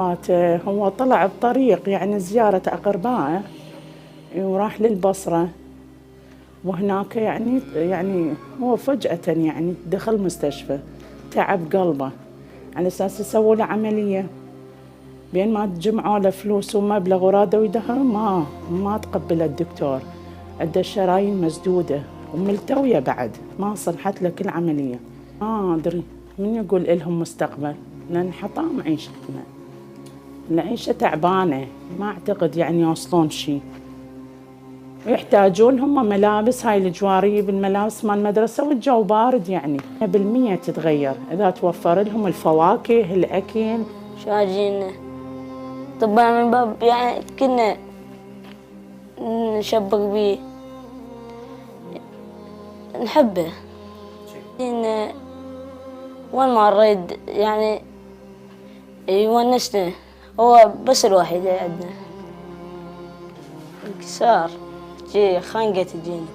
هو طلع بطريق يعني زيارة أقربائه وراح للبصرة، وهناك يعني هو فجأة يعني دخل مستشفى، تعب قلبه على أساس يسووا له عملية. بين ما تجمعوا له فلوس ومبلغ ورادوا يدهر ما تقبل الدكتور، عنده الشرايين مسدودة وملتوية بعد، ما صلحت له كل عملية. ما أدري من يقول إلهم مستقبل، لأن حطام عيشتنا، العيشة تعبانة، ما أعتقد يعني يوصلون شيء. ويحتاجون هم ملابس، هاي الجواري بالملابس مال المدرسة، والجو بارد يعني 100% تتغير إذا توفر لهم الفواكه الأكل. شاجين طبعا من باب يعني كنا نشبك بيه، نحبه وين ما نريد يعني يونسنا، هو بس الوحيد عندنا. انكسار جي خنقة تجينا،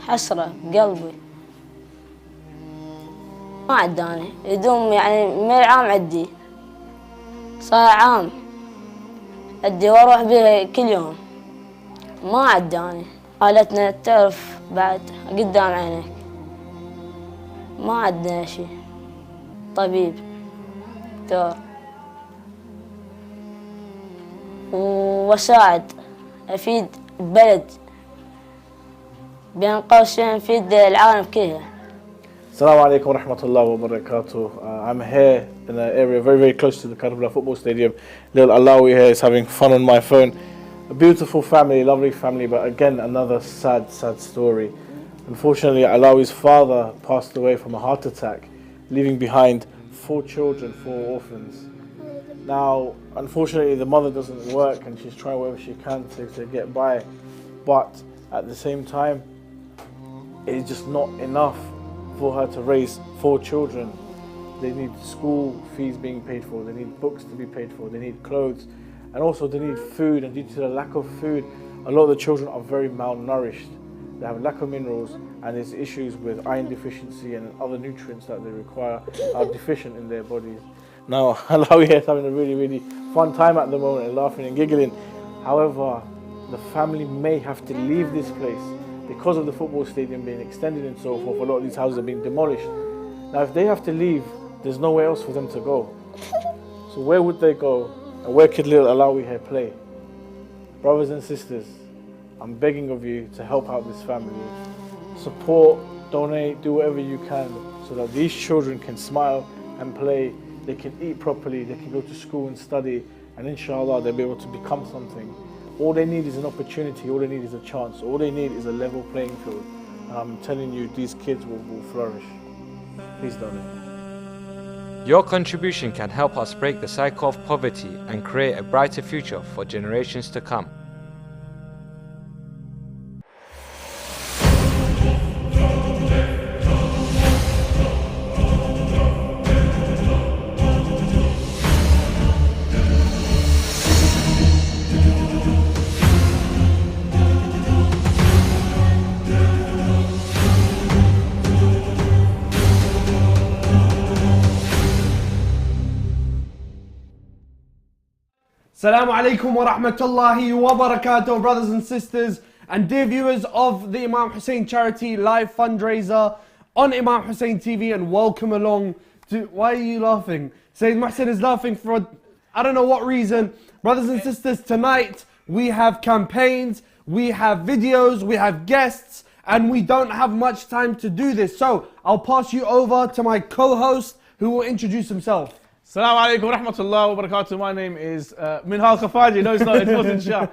حسرة بقلبي، ما عداني يدوم يعني من العام عدي، صار عام عدي واروح بيه كل يوم، ما عداني. حالتنا تعرف بعد قدام عينك، ما عندنا شيء، طبيب دكتور وساعد أفيد البلد، بين قوسين أفيد العالم كله. Assalamu alaikum wa rahmatullahi wa barakatuh. I'm here in an area very close to the Charitable football stadium. Little Alawi here is having fun on my phone. A beautiful family, lovely family, but again another sad story. Unfortunately, Alawi's father passed away from a heart attack, leaving behind 4 children, 4 orphans. Now, unfortunately, the mother doesn't work and she's trying whatever she can to get by, but at the same time, it's just not enough for her to raise 4 children. They need school fees being paid for, they need books to be paid for, they need clothes, and also they need food. And due to the lack of food, a lot of the children are very malnourished. They have lack of minerals, and there's issues with iron deficiency and other nutrients that they require are deficient in their bodies. Now, Alawi here is having a really fun time at the moment and laughing and giggling. However, the family may have to leave this place because of the football stadium being extended and so forth. A lot of these houses are being demolished. Now, if they have to leave, there's nowhere else for them to go. So where would they go? And where could little Alawi here play? Brothers and sisters, I'm begging of you to help out this family. Support, donate, do whatever you can so that these children can smile and play, they can eat properly, they can go to school and study, and inshallah they'll be able to become something. All they need is an opportunity, all they need is a chance, all they need is a level playing field. And I'm telling you, these kids will flourish. Please donate. Your contribution can help us break the cycle of poverty and create a brighter future for generations to come. Assalamu alaikum wa rahmatullahi wa barakatuh, brothers and sisters and dear viewers of the Imam Hussein Charity live fundraiser on Imam Hussein TV, and welcome along to... Why are you laughing? Sayyid Muhsin is laughing for I don't know what reason. Brothers and sisters, tonight we have campaigns, we have videos, we have guests, and we don't have much time to do this. So I'll pass you over to my co-host who will introduce himself. Assalamu alaikum wa rahmatullahi wa barakatuh. My name is Minhal Khafaji. No, it's not. It wasn't Shah.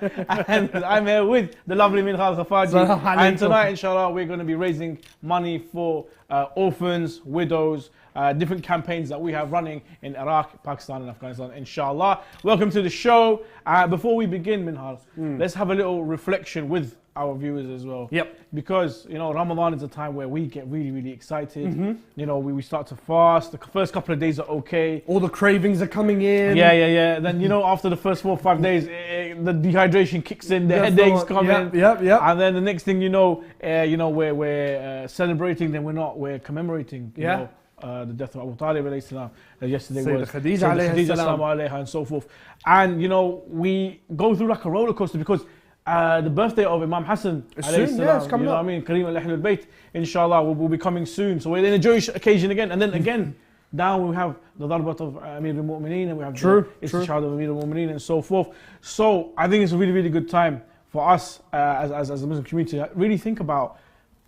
And I'm here with the lovely Minhal Khafaji. And tonight, inshallah, we're going to be raising money for orphans, widows, different campaigns that we have running in Iraq, Pakistan, and Afghanistan, inshallah. Welcome to the show. Before we begin, Minhal, let's have a little reflection with our viewers as well. Yep. Because, you know, Ramadan is a time where we get really excited. You know, we start to fast. The first couple of days are okay. All the cravings are coming in. Yeah. Then, you know, after the first 4 or 5 days, the dehydration kicks in, the headaches come in. Yep. And then the next thing you know, we're celebrating, then we're not, we're commemorating. You know, the death of Abu Talib alayhi salam. Yesterday Sayyidah was Khadija Sayyidah alayhi Khadija salam. alayha and so forth. And you know, we go through like a roller coaster because the birthday of Imam Hassan It's alayhi soon, salam, yeah, it's coming you know up. what I mean? Kareem al-Ahlul Bayt, inshallah, will be coming soon. So we're in a Jewish occasion again. And then again, down we have the Darbat of Amir al-Mu'mineen, and we have True, the true. Istishhad of Amir al-Mu'mineen and so forth. So I think it's a really, really good time for us as a Muslim community to really think about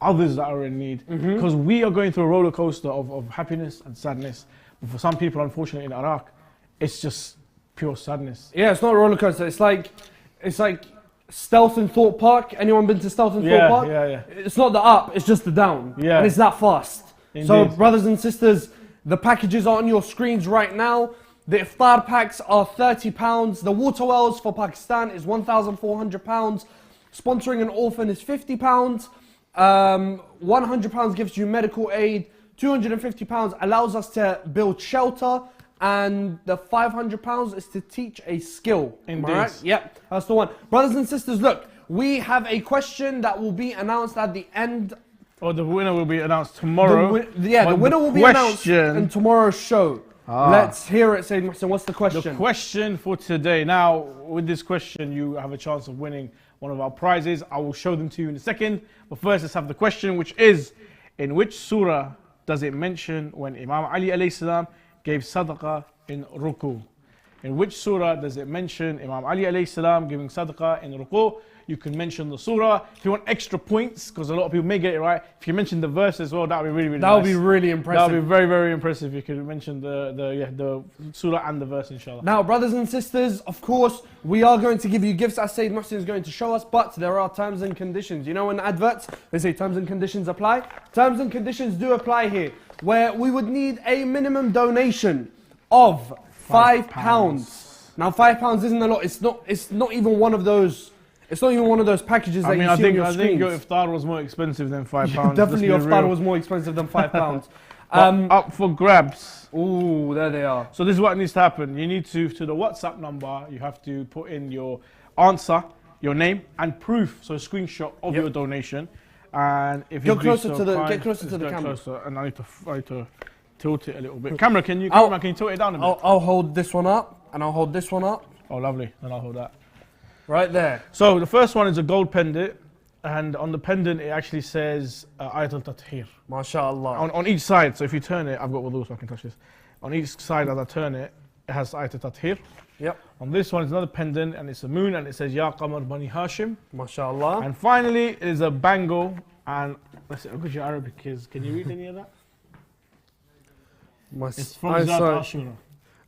others that are in need. Because we are going through a roller coaster of happiness and sadness. But for some people, unfortunately, in Iraq, it's just pure sadness. Yeah, it's not a roller coaster. It's like Stealth and Thorpe Park. Anyone been to Stealth and Thorpe Park? Yeah. It's not the up, it's just the down. Yeah. And it's that fast. So Indeed. brothers and sisters, the packages are on your screens right now. The iftar packs are £30. The water wells for Pakistan is £1,400. Sponsoring an orphan is £50. £100 gives you medical aid. £250 allows us to build shelter. And the £500 is to teach a skill. Indeed. All right? Yep, that's the one. Brothers and sisters, look, we have a question that will be announced at the end. Or the winner will be announced tomorrow. The But winner will be announced question- in tomorrow's show. Let's hear it, Sayyid Muhsin. What's the question? The question for today. Now, with this question, you have a chance of winning one of our prizes. I will show them to you in a second. But first, let's have the question, which is, in which surah does it mention when Imam Ali alayhi salam gave sadaqah in ruku? In which surah does it mention Imam Ali alayhi salam giving sadaqah in ruku? You can mention the surah. If you want extra points, because a lot of people may get it right, if you mention the verse as well, that would be really, really That nice. would be really That impressive. would be very, very impressive if you could mention the surah and the verse, inshallah. Now, brothers and sisters, of course, we are going to give you gifts as Sayyid Muhsin is going to show us, but there are terms and conditions. You know, in adverts, they say terms and conditions apply. Terms and conditions do apply here, where we would need a minimum donation of £5. Now, £5 isn't a lot. It's not even one of those. It's not even one of those packages that you see on your I think your screens. iftar was more expensive than £5. Definitely, your let's be iftar real. was more expensive than £5. But up for grabs. Ooh, there they are. So this is what needs to happen. You need to the WhatsApp number, you have to put in your answer, your name, and proof. So a screenshot of Yep. your donation. And if Go you'd be closer so to the- kind, get closer to just the get camera. Closer, and I need to tilt it a little bit. Camera, can you I'll- tilt it down a bit? I'll hold this one up, and I'll hold this one up. Oh, lovely. Then I'll hold that. Right there. So the first one is a gold pendant, and on the pendant it actually says Ayat al-Tathir. MashaAllah. On each side, so if you turn it, I've got wudu so I can touch this. On each side as I turn it, it has Ayat al-Tathir. Yep. On this one is another pendant, and it's a moon, and it says Ya Qamar Bani Hashim. MashaAllah. And finally, it is a bangle, and let's see, look at your Arabic kids. Can you read any of that? It's from Zat Ashura.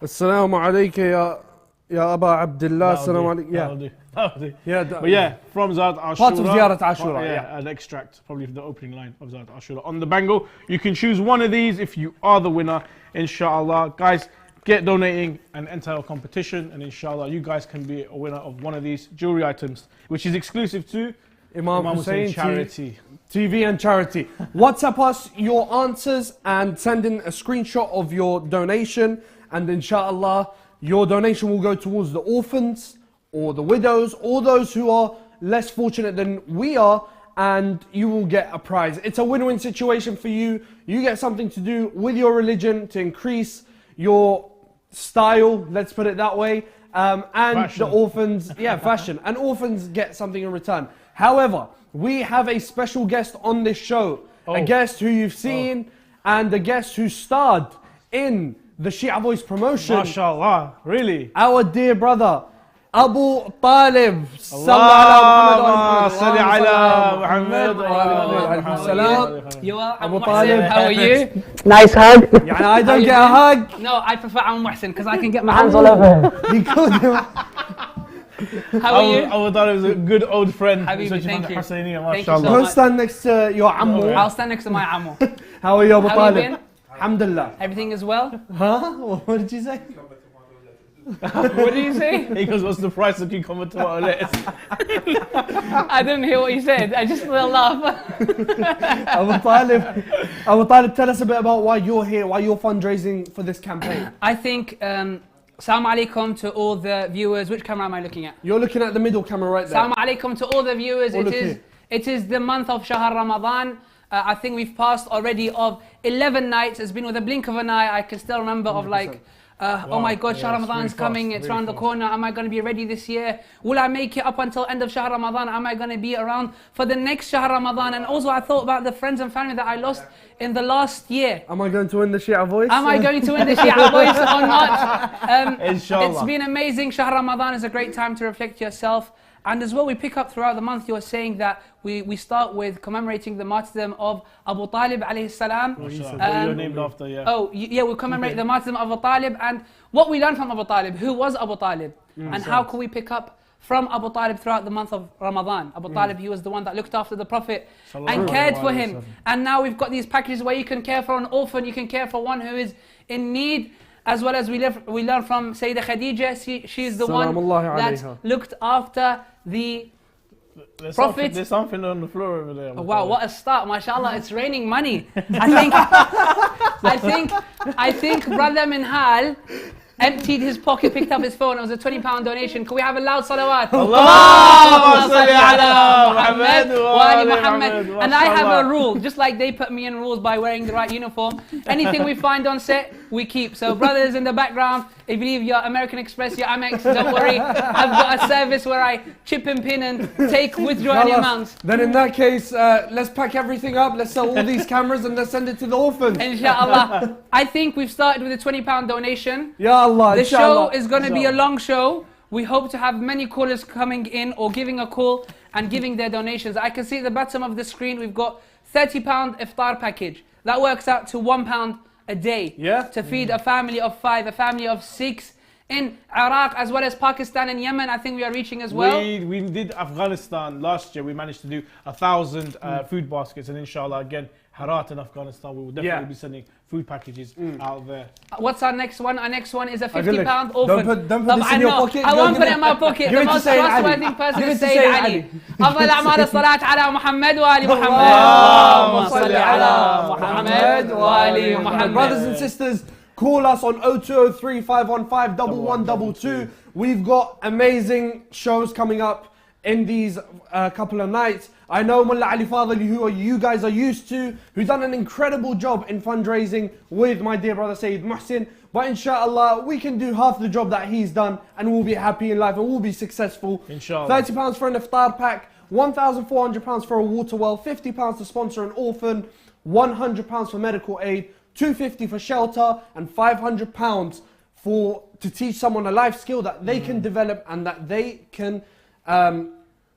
Assalamu alayka ya Aba Abdullah. Assalamu alaykum. That'll do. That'll do. Yeah. But yeah, from Zat Ashura. Part of Ziyarat Ashura, Yeah, yeah. an extract, probably the opening line of Zat Ashura. On the bangle, you can choose one of these if you are the winner, inshallah. Guys, get donating and enter a competition, and inshallah, you guys can be a winner of one of these jewelry items, which is exclusive to Imam Hussein Charity. TV and Charity. WhatsApp us your answers and send in a screenshot of your donation, and inshallah, your donation will go towards the orphans or the widows or those who are less fortunate than we are, and you will get a prize. It's a win-win situation for you. You get something to do with your religion to increase your style, let's put it that way, and Fashion. the orphans, fashion, and orphans get something in return. However, we have a special guest on this show, a guest who you've seen, and a guest who starred in the Shia Voice promotion. MashaAllah, really? Our dear brother, Abu Talib. Allahumma salli ala Muhammad. You are Abu Abu Talib. Muhsin. How are you? Nice hug. يعني I don't get a hug. No, I prefer Abu Muhsin because I can get my hands all over. over. He could. How are you? I thought it was a good old friend. Habibi, Such a thank fun you. Husseiniya, Thank you so mashallah. Go much. stand next to your Ammu. I'll stand next to my Ammo. How are you, Abu How you Talib? been? Alhamdulillah. Everything is well? Huh? What did you say? What did you say? He goes, what's the price of cucumber tomato lettuce? I didn't hear what you said. I just will laugh. Abu Talib, tell us a bit about why you're here, why you're fundraising for this campaign. I think, Assalamu alaikum to all the viewers. Which camera am I looking at? You're looking at the middle camera right there. Assalamu alaikum to all the viewers. Oh, look here. It is the month of Shahr Ramadan. I think we've passed already of 11 nights. It's been with a blink of an eye. I can still remember of like, oh my God, Shahr Ramadan's coming. It's around the corner. Am I going to be ready this year? Will I make it up until end of Shahr Ramadan? Am I going to be around for the next Shahr Ramadan? And also I thought about the friends and family that I lost in the last year. Am I going to win the Shia voice? Am I going to win the Shia voice or not? Inshallah. It's been amazing. Shahr Ramadan is a great time to reflect yourself. And as well, we pick up throughout the month, you're saying that we start with commemorating the martyrdom of Abu Talib alayhi salam. You're named after, yeah. Oh, yeah, we commemorate the martyrdom of Abu Talib and what we learned from Abu Talib. Who was Abu Talib? And how can we pick up from Abu Talib throughout the month of Ramadan? Abu Talib, he was the one that looked after the Prophet and cared for him. And now we've got these packages where you can care for an orphan, you can care for one who is in need. As well as we learn from Sayyidah Khadija, she's the one that looked after the Prophet. There's something on the floor over there. Oh, wow, what a start, mashallah, it's raining money. I think Brother Minhal emptied his pocket, picked up his phone, it was a £20 donation. Can we have a loud salawat? Allahumma salli ala Muhammad wa ali Muhammad. And I have a rule, just like they put me in rules by wearing the right uniform. Anything we find on set, we keep. So brothers in the background, if you leave your American Express, your Amex, don't worry. I've got a service where I chip and pin and withdraw any amounts. Then in that case, let's pack everything up, let's sell all these cameras and let's send it to the orphans. Inshallah. I think we've started with a £20 donation. Ya Allah, the show is going to be a long show. We hope to have many callers coming in or giving a call and giving their donations. I can see at the bottom of the screen we've got £30 iftar package. That works out to £1 a day to feed a family of 5, a family of 6 in Iraq as well as Pakistan and Yemen. I think we are reaching as well. We did Afghanistan last year. We managed to do 1,000 food baskets, and inshallah again Herat in Afghanistan, we will definitely be sending food packages out there. What's our next one? Our next one is a £50 orphan. Don't put this in your pocket. I won't put it in my pocket. The most trustworthy person is Sayyid Ali. أفضل أعمال الصلاة على محمد وآل محمد. اللهم صل على محمد وآل محمد. Brothers and sisters, call us on 0203 515 1122. We've got amazing shows coming up in these couple of nights. I know Mullah Ali Fadli, who you guys are used to, who's done an incredible job in fundraising with my dear brother Sayyid Muhsin. But inshallah, we can do half the job that he's done and we'll be happy in life and we'll be successful. Inshallah. £30 for an iftar pack, £1,400 for a water well, £50 to sponsor an orphan, £100 for medical aid, £250 for shelter, and £500 to teach someone a life skill that they can develop and that they can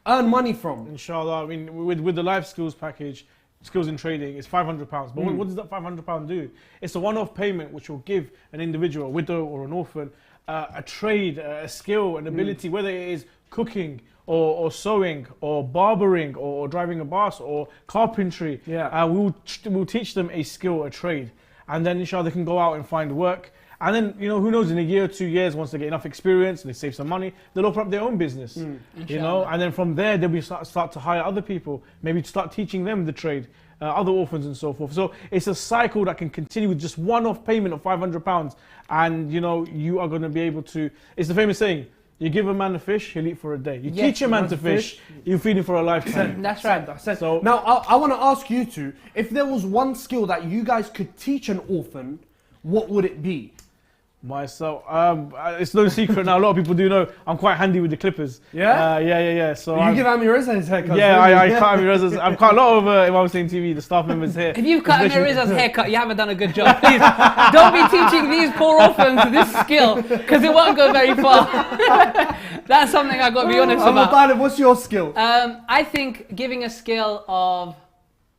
earn money from. Inshallah, I mean, with the life skills package, skills in trading, it's £500. But what does that £500 do? It's a one-off payment which will give an individual, a widow or an orphan, a trade, a skill, an ability, whether it is cooking or sewing or barbering or driving a bus or carpentry. We'll teach them a skill, a trade. And then inshallah they can go out and find work. And then, you know, who knows, in a year or 2 years, once they get enough experience and they save some money, they'll open up their own business, you know, and then from there, they'll start to hire other people, maybe to start teaching them the trade, other orphans and so forth. So it's a cycle that can continue with just one-off payment of £500. And, you know, you are going to be able to, it's the famous saying, you give a man a fish, he'll eat for a day. You teach a man to fish, you feed him for a lifetime. That's right. So now, I want to ask you two, if there was one skill that you guys could teach an orphan, what would it be? Myself, it's no secret now. A lot of people do know I'm quite handy with the clippers. Yeah? Yeah. So you give Amir Rizza his haircut. Yeah, I cut Amir Rizza's. I've cut a lot of Imam Hussein TV, the staff members here. If you've cut Amir Rizza's haircut, you haven't done a good job. Please, don't be teaching these poor orphans this skill, because it won't go very far. That's something I've got to be honest about. Talib, what's your skill? I think giving a skill of...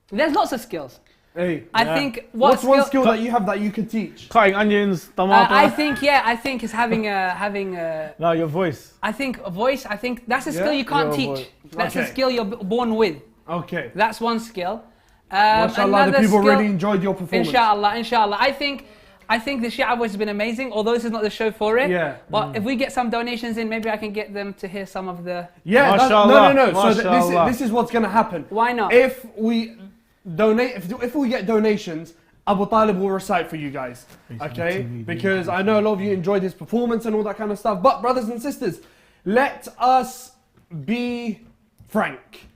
There's lots of skills. Hey, I think what's one skill that you have that you can teach? Cutting onions, tomato. I think it's having a. No, your voice. I think a voice. I think that's a skill you can't teach. That's a skill you're born with. Okay. That's one skill. MashaAllah, the people really enjoyed your performance. Inshallah. I think the Shia voice has been amazing, although this is not the show for it. Yeah. But if we get some donations in, maybe I can get them to hear some of the... Yeah, no. So this is what's going to happen. Why not? If we donate, if we get donations, Abu Talib will recite for you guys. Okay? Because I know a lot of you enjoyed his performance and all that kind of stuff. But brothers and sisters, let us be frank.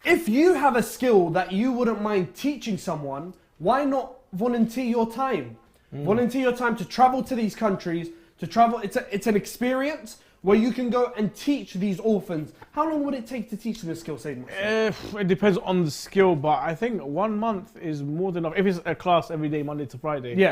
If you have a skill that you wouldn't mind teaching someone, why not volunteer your time? Volunteer your time to travel to these countries, to travel. It's an experience where you can go and teach these orphans. How long would it take to teach them a skill, Sayyid Mohsen? It depends on the skill, but I think 1 month is more than enough. If it's a class every day, Monday to Friday,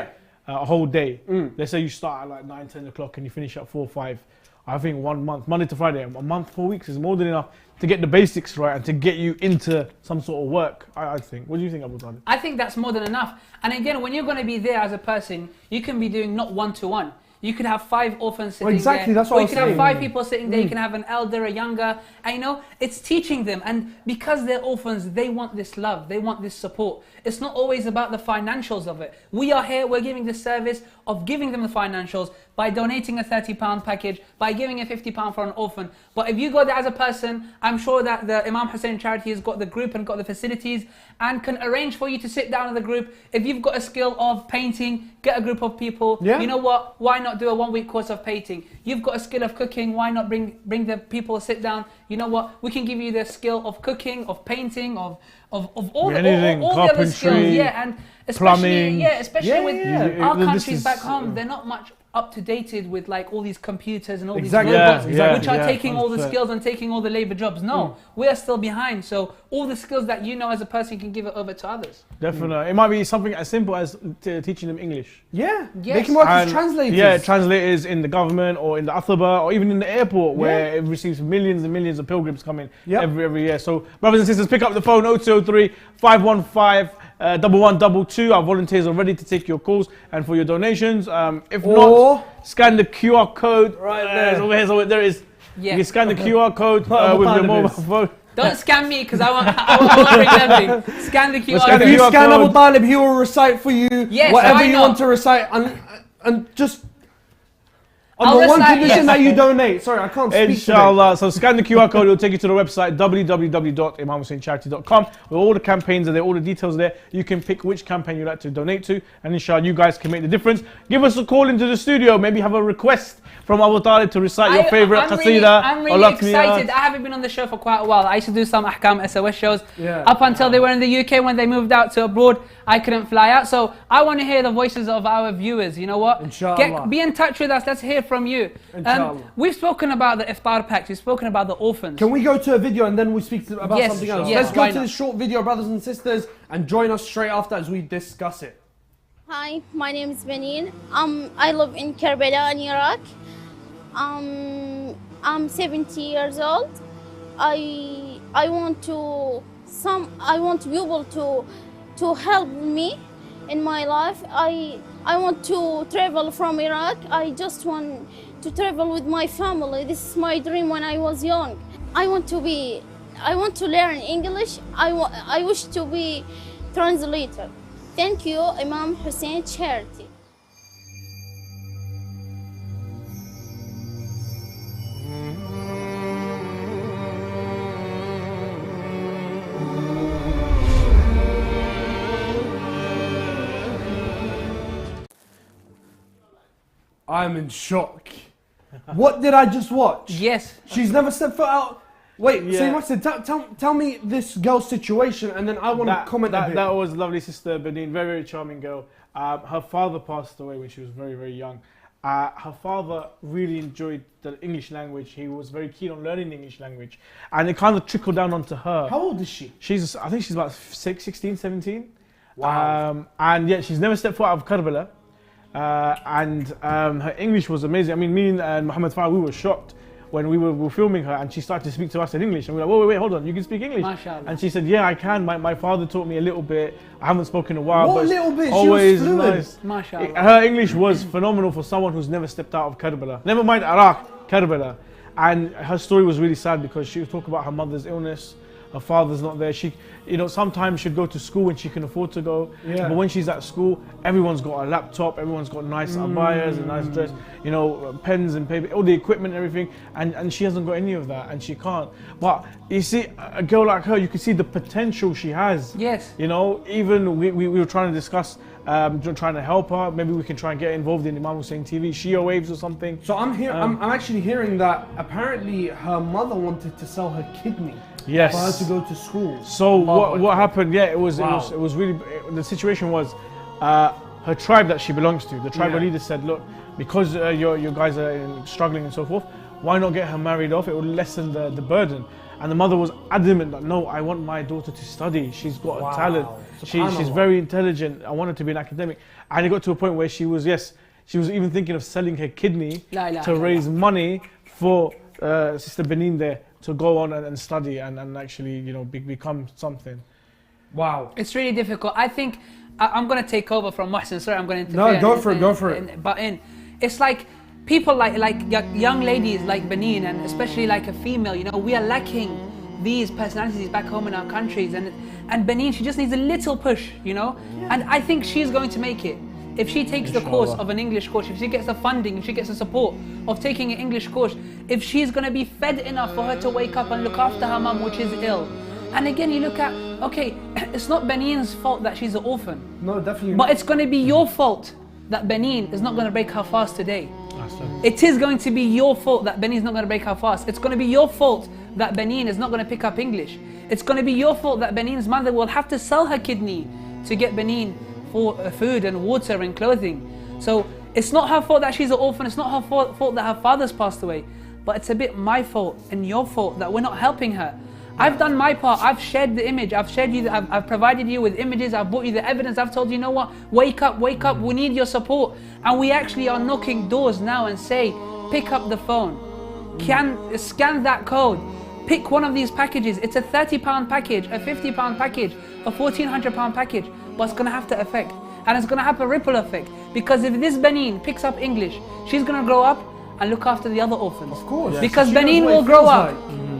a whole day. Let's say you start at like 9, 10 o'clock and you finish at 4, 5. I think 1 month, Monday to Friday, a month, 4 weeks is more than enough to get the basics right and to get you into some sort of work, I think. What do you think, Abu Talib? I think that's more than enough. And again, when you're going to be there as a person, you can be doing not one-to-one. You could have 5 orphans sitting exactly, there. That's what or you I was could saying. have 5 people sitting there. You can have an elder, a younger. And you know, it's teaching them. And because they're orphans, they want this love. They want this support. It's not always about the financials of it. We are here, we're giving the service of giving them the financials by donating a £30 package, by giving a £50 for an orphan. But if you go there as a person, I'm sure that the Imam Hussein Charity has got the group and got the facilities and can arrange for you to sit down in the group. If you've got a skill of painting, get a group of people. You know what? Why not do a 1 week course of painting? You've got a skill of cooking. Why not bring the people, sit down? You know what? We can give you the skill of cooking, of painting, of all the other skills. And especially, plumbing. With our countries back home, they're not much up to dated with like all these computers and all these robots, which are taking all the skills and taking all the labor jobs. No, we are still behind. So all the skills that you know as a person, you can give it over to others. Definitely. It might be something as simple as teaching them English. They can work as translators. Translators in the government or in the Athaba or even in the airport where it receives millions and millions of pilgrims coming every year. So brothers and sisters, pick up the phone 0203 515 1122. Our volunteers are ready to take your calls and for your donations. If not, scan the QR code right there. Over here, so there it is. You can scan the QR code with your mobile phone. Don't scan me because I won't bring anything. Scan the QR code. If you scan Abu Talib, he will recite for you whatever you want to recite and just on the one condition that you donate. Sorry, I can't speak. Inshallah. So scan the QR code, it will take you to the website www.imamhusseincharity.com where all the campaigns are there, all the details are there. You can pick which campaign you'd like to donate to, and inshallah you guys can make the difference. Give us a call into the studio, maybe have a request from Abu Talib to recite your favorite qasida. I'm really excited. I haven't been on the show for quite a while. I used to do some Ahkam SOS shows up until they were in the UK. When they moved out to abroad, I couldn't fly out. So I want to hear the voices of our viewers. You know what? Be in touch with us. Let's hear from you. We've spoken about the iftar packs. We've spoken about the orphans. Can we go to a video and then we speak about something else? Let's go to this short video, brothers and sisters, and join us straight after as we discuss it. Hi, my name is Benin. I live in Karbala in Iraq. I'm 70 years old. I want people to help me in my life. I want to travel from Iraq. I just want to travel with my family. This is my dream when I was young. I want to learn English. I wish to be translator. Thank you, Imam Hussein Charity. I'm in shock. What did I just watch? She's never stepped foot out. Wait, tell me this girl's situation and then I want to comment a bit. That was lovely, Sister Benin, very, very charming girl. Her father passed away when she was very, very young. Her father really enjoyed the English language. He was very keen on learning the English language. And it kind of trickled down onto her. How old is she? I think she's about 16, 17. Wow. And yet she's never stepped foot out of Karbala. Her English was amazing. I mean, me and Muhammad Farah, we were shocked when we were filming her and she started to speak to us in English. And we were like, wait, hold on, you can speak English? MashaAllah. And she said, yeah, I can. My father taught me a little bit. I haven't spoken in a while. What little bit? Always she was fluent. Nice. MashaAllah. Her English was phenomenal for someone who's never stepped out of Karbala. Never mind Iraq, Karbala. And her story was really sad because she would talk about her mother's illness. Her father's not there. She, sometimes she'd go to school when she can afford to go. But when she's at school, everyone's got a laptop, everyone's got nice abayas and nice dress, pens and paper, all the equipment and everything. And she hasn't got any of that and she can't. But you see, a girl like her, you can see the potential she has. Yes. Even we were trying to discuss trying to help her. Maybe we can try and get involved in Imam Hussein TV, Shia Waves or something. So I'm actually hearing that apparently her mother wanted to sell her kidney. Yes. For her to go to school. So what happened? Yeah, it was really. The situation was, her tribe that she belongs to. The tribal leader said, look, because you guys are struggling and so forth, why not get her married off? It would lessen the burden. And the mother was adamant that no, I want my daughter to study. She's got a talent. She's very intelligent. I want her to be an academic. And it got to a point where she was even thinking of selling her kidney to raise money for Sister Benin there to go on and study and actually, you know, become something. Wow. It's really difficult. I think I'm going to take over from Mohsen. Sorry, I'm going to interfere. No, go for it. But it's like people like young ladies like Benin, and especially like a female, you know, we are lacking these personalities back home in our countries. And Benin, she just needs a little push, you know? And I think she's going to make it. If she takes the course of an English course, if she gets the funding, if she gets the support of taking an English course, if she's going to be fed enough for her to wake up and look after her mum, which is ill. And again, you look at, okay, it's not Benin's fault that she's an orphan. No, definitely But not. it's going to be your fault that Benin is not going to break her fast today. It is going to be your fault that Benin is not going to break her fast. It's going to be your fault that Benin is not going to pick up English. It's going to be your fault that Benin's mother will have to sell her kidney to get Benin for food and water and clothing. So it's not her fault that she's an orphan. It's not her fault that her father's passed away. But it's a bit my fault and your fault that we're not helping her. I've done my part. I've shared the image. I've shared you. I've provided you with images. I've brought you the evidence. I've told you, you know what? Wake up, wake up. We need your support. And we actually are knocking doors now and say, pick up the phone. Scan that code. Pick one of these packages. It's a £30 package, a £50 package, a £1,400 package. But it's going to have to affect. And it's going to have a ripple effect. Because if this Benin picks up English, she's going to grow up and look after the other orphans. Of course. Yes. Because Benin will grow up.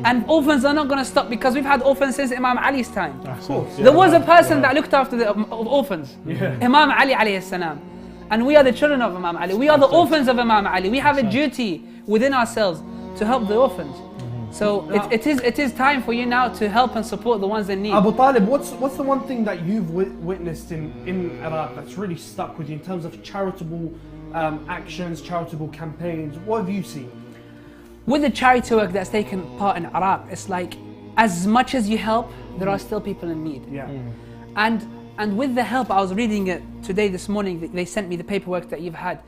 And orphans are not going to stop, because we've had orphans since Imam Ali's time. There was a person that looked after the orphans. Imam Ali alayhi salam. And we are the children of Imam Ali. We are the orphans of Imam Ali. We have a duty within ourselves to help the orphans. So it is time for you now to help and support the ones in need. Abu Talib, what's the one thing that you've witnessed in Iraq that's really stuck with you in terms of charitable actions, charitable campaigns? What have you seen? With the charity work that's taken part in Iraq, it's like as much as you help, there are still people in need. And with the help, I was reading it today, this morning, they sent me the paperwork that you've had.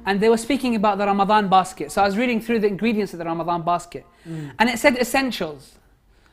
And they were speaking about the Ramadan basket. So I was reading through the ingredients of the Ramadan basket. And it said essentials.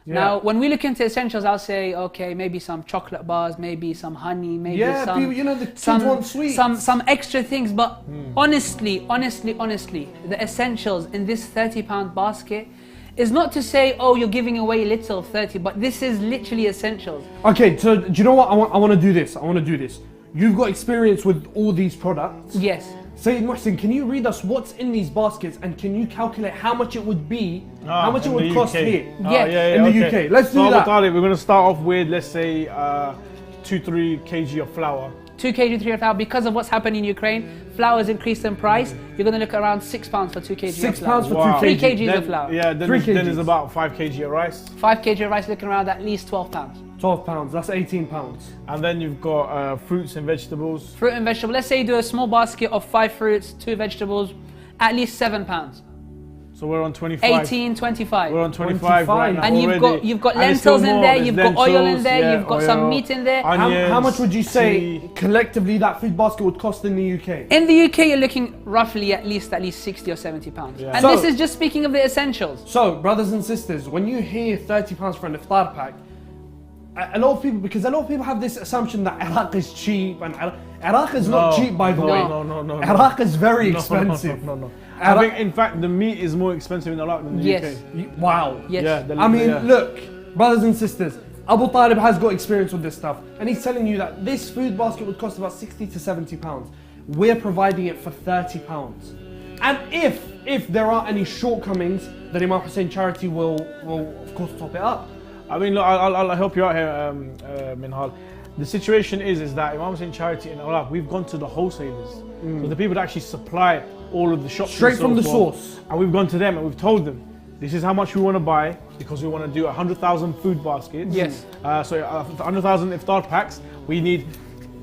Now, when we look into essentials, I'll say, okay, maybe some chocolate bars, maybe some honey, maybe some, people, you know, the kids want sweets. some extra things. But honestly, the essentials in this £30 basket is not to say, oh, you're giving away little 30, but this is literally essentials. Okay, so do you know what? I want to do this. You've got experience with all these products. Yes. Sayyid Muhsin, can you read us what's in these baskets, and can you calculate how much it would be, how much it would cost here in the UK? Let's do that. We're going to start off with, let's say, 2-3 kg of flour. 2 kg, 3 of flour. Because of what's happened in Ukraine, flour has increased in price. You're going to look around £6 for 2 kg of flour. £6 for 2 3 kgs of flour. Yeah, then there's about 5 kg of rice. 5 kg of rice, looking around at least £12. £12, that's £18. And then you've got fruits and vegetables. Fruit and vegetable. Let's say you do a small basket of 5 fruits, 2 vegetables, at least £7. So we're on 25. 18, 25. We're on 25 right now. And you've got lentils in there, you've got oil in there, you've got some meat in there. How much would you say collectively that food basket would cost in the UK? In the UK, you're looking roughly at least £60 or £70. Yeah. And this is just speaking of the essentials. So, brothers and sisters, when you hear £30 for an iftar pack, a lot of people have this assumption that Iraq is cheap, and Iraq is not cheap, by the way. No. Iraq is very expensive. No. I think, in fact, the meat is more expensive in Iraq than the UK. Wow. Yes. Yeah, look, brothers and sisters, Abu Talib has got experience with this stuff, and he's telling you that this food basket would cost about £60 to £70. We're providing it for £30. And if there are any shortcomings, then Imam Hussein Charity will of course top it up. I mean, look, I'll help you out here, Minhal. The situation is that Imam Hussein Charity in Iraq, we've gone to the wholesalers. So the people that actually supply all of the shops. Straight from the source. And we've gone to them and we've told them, this is how much we want to buy, because we want to do 100,000 food baskets. Yes. So 100,000 iftar packs. We need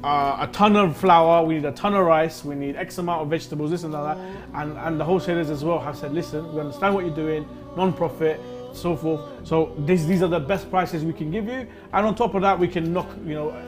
a ton of flour, we need a ton of rice, we need X amount of vegetables, this and that. And the wholesalers as well have said, listen, we understand what you're doing, non-profit, so forth. So these are the best prices we can give you, and on top of that, we can knock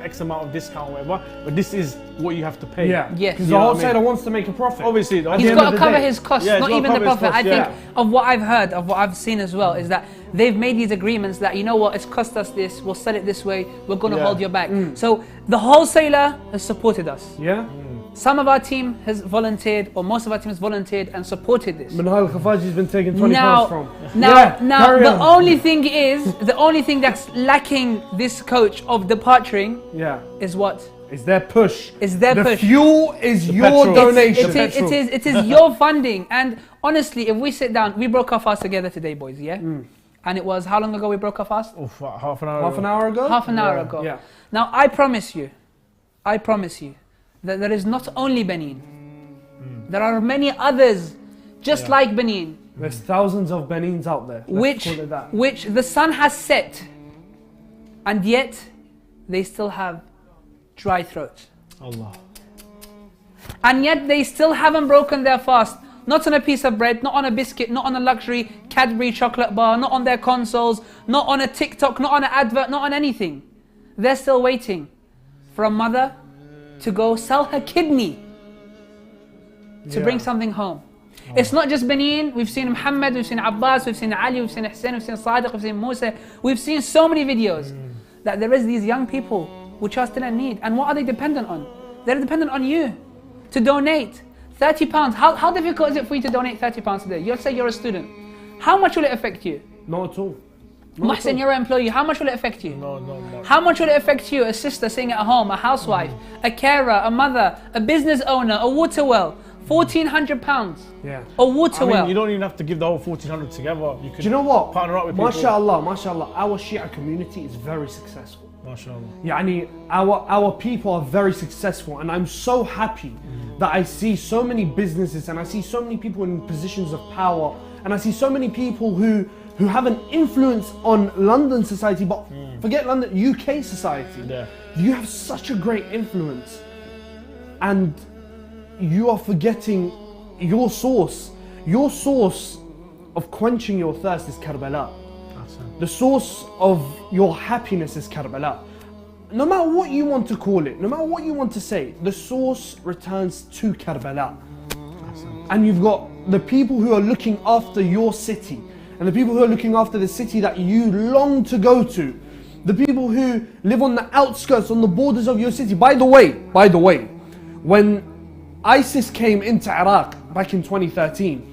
X amount of discount, or whatever. But this is what you have to pay. Yeah, Yes. because the wholesaler wants to make a profit. Obviously, He's got to cover his costs, not even the profit. I think yeah. of what I've heard, of what I've seen as well, is that they've made these agreements that, you know what, it's cost us this, we'll sell it this way, we're going to hold your back. So the wholesaler has supported us. Yeah. Some of our team has volunteered, or most of our team has volunteered and supported this. Manhal Khafaji's been taking 20 pounds from. Now, carry the on. only thing is, the only thing that's lacking this coach of departing is what? Is their push. Is their the push. fuel is your petrol. donation. It is your funding. And honestly, if we sit down, we broke our fast together today, boys, yeah? And it was, how long ago we broke our fast? Half an hour. Half an hour ago? Half an hour ago. Yeah. Now, I promise you, that there is not only Benin. There are many others just like Benin. There's thousands of Benins out there. Let's call it that. Which the sun has set, and yet they still have dry throats. Allah. And yet they still haven't broken their fast. Not on a piece of bread, not on a biscuit, not on a luxury Cadbury chocolate bar, not on their consoles, not on a TikTok, not on an advert, not on anything. They're still waiting for a mother to go sell her kidney to bring something home. It's not just Benin. We've seen Muhammad, we've seen Abbas, we've seen Ali, we've seen Hussein, we've seen Sadiq, we've seen Musa. We've seen so many videos that there is these young people which are still in need. And what are they dependent on? They're dependent on you to donate £30. How difficult is it for you to donate £30 a day? You'll say you're a student. How much will it affect you? Not at all. Muhsin, you're an employee. How much will it affect you? No. How much will it affect you, a sister sitting at home, a housewife, a carer, a mother, a business owner, a water well? £1,400. Yeah. A water well. You don't even have to give the whole 1,400 together. You can Do you know what? partner up with people. MashaAllah, our Shia community is very successful. MashaAllah. Yani, our people are very successful, and I'm so happy that I see so many businesses, and I see so many people in positions of power, and I see so many people who have an influence on London society, but forget London, UK society. Yeah. You have such a great influence, and you are forgetting your source. Your source of quenching your thirst is Karbala. The source of your happiness is Karbala. No matter what you want to call it, no matter what you want to say, the source returns to Karbala. And you've got the people who are looking after your city, and the people who are looking after the city that you long to go to, the people who live on the outskirts, on the borders of your city. By the way, when ISIS came into Iraq back in 2013,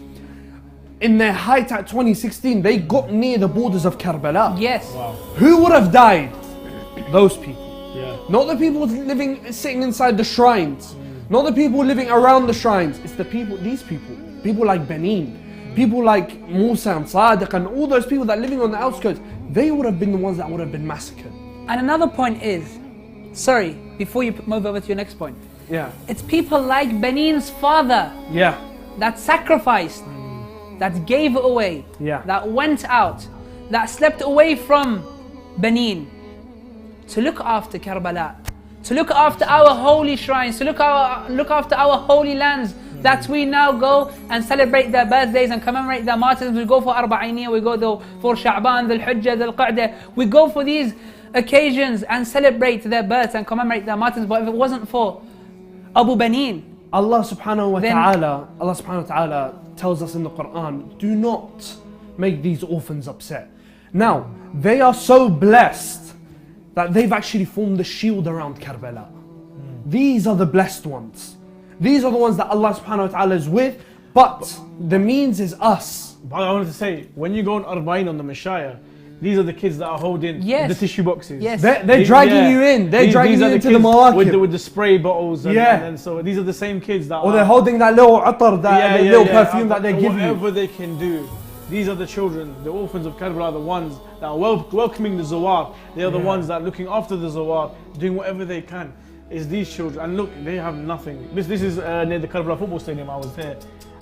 in their height at 2016, they got near the borders of Karbala. Yes. Wow. Who would have died? Those people. Yeah. Not the people sitting inside the shrines. Not the people living around the shrines. It's the people, these people. People like Benin. People like Musa and Sadiq and all those people that are living on the outskirts. They would have been the ones that would have been massacred. And another point is, sorry, before you move over to your next point. Yeah. It's people like Benin's father Yeah. that sacrificed, that gave away, Yeah. that went out, that slept away from Benin to look after Karbala, to look after our holy shrines, to look after our holy lands that we now go and celebrate their birthdays and commemorate their martyrs. We go for Arba'iniyah, we go for Sha'ban, Dhul Hujjah, Dhul Qa'dah. We go for these occasions and celebrate their births and commemorate their martyrs. But if it wasn't for Abu Benin, Allah subhanahu wa ta'ala tells us in the Quran, do not make these orphans upset. Now, they are so blessed that they've actually formed the shield around Karbala. These are the blessed ones. These are the ones that Allah subhanahu wa ta'ala is with, but the means is us. But I wanted to say, when you go on Arba'in on the Mashaya, these are the kids that are holding the tissue boxes. Yes. They're dragging you in. They're dragging you into the mawaqib. With the spray bottles. And so these are the same kids that or they're holding that little atar, that little perfume that they give you. Whatever they can do. These are the children, the orphans of Karbala, are the ones that are welcoming the Zawar. They are the ones that are looking after the Zawar, doing whatever they can. It's these children. And look, they have nothing. This is near the Karbala football stadium. I was there.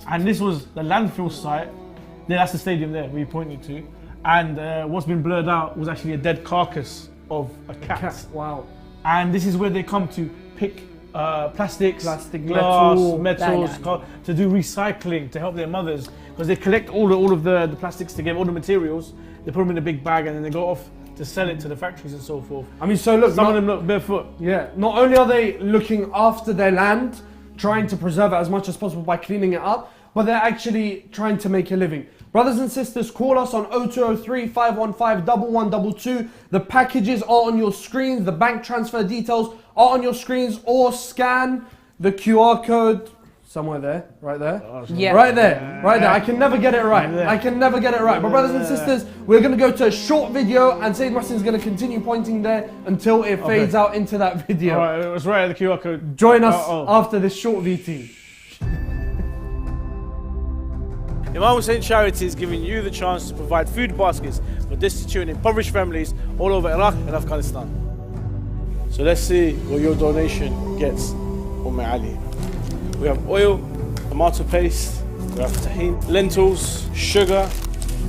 And this was the landfill site. That's the stadium there we pointed to. And what's been blurred out was actually a dead carcass of a cat. Wow. And this is where they come to pick plastics, Plastic, glass, metal. metals, to do recycling to help their mothers, because they collect all of the plastics together, all the materials. They put them in a big bag and then they go off to sell it to the factories and so forth. I mean, so look, Some of them look barefoot. Yeah, not only are they looking after their land, trying to preserve it as much as possible by cleaning it up, but they're actually trying to make a living. Brothers and sisters, call us on 0203 515 1122. The packages are on your screens, the bank transfer details are on your screens, or scan the QR code somewhere there, right there. Yeah. Right there, right there. I can never get it right. I can never get it right. But brothers and sisters, we're going to go to a short video and Sayyid Muhsin is going to continue pointing there until it fades out into that video. Alright, it was right at the QR code. Join us after this short VT. Imam Hussein Charity is giving you the chance to provide food baskets for destitute and impoverished families all over Iraq and Afghanistan. So let's see what your donation gets, Ali. We have oil, tomato paste, we have tahini, lentils, sugar,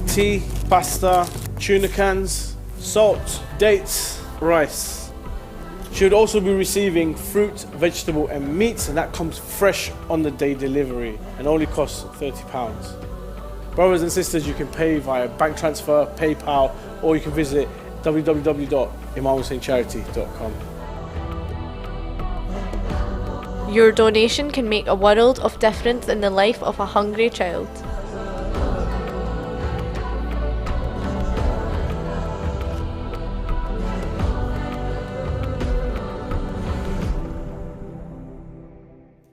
tea, pasta, tuna cans, salt, dates, rice. She would also be receiving fruit, vegetable and meats, and that comes fresh on the day delivery and only costs £30. Brothers and sisters, you can pay via bank transfer, PayPal, or you can visit www.imamhusseincharity.com. Your donation can make a world of difference in the life of a hungry child.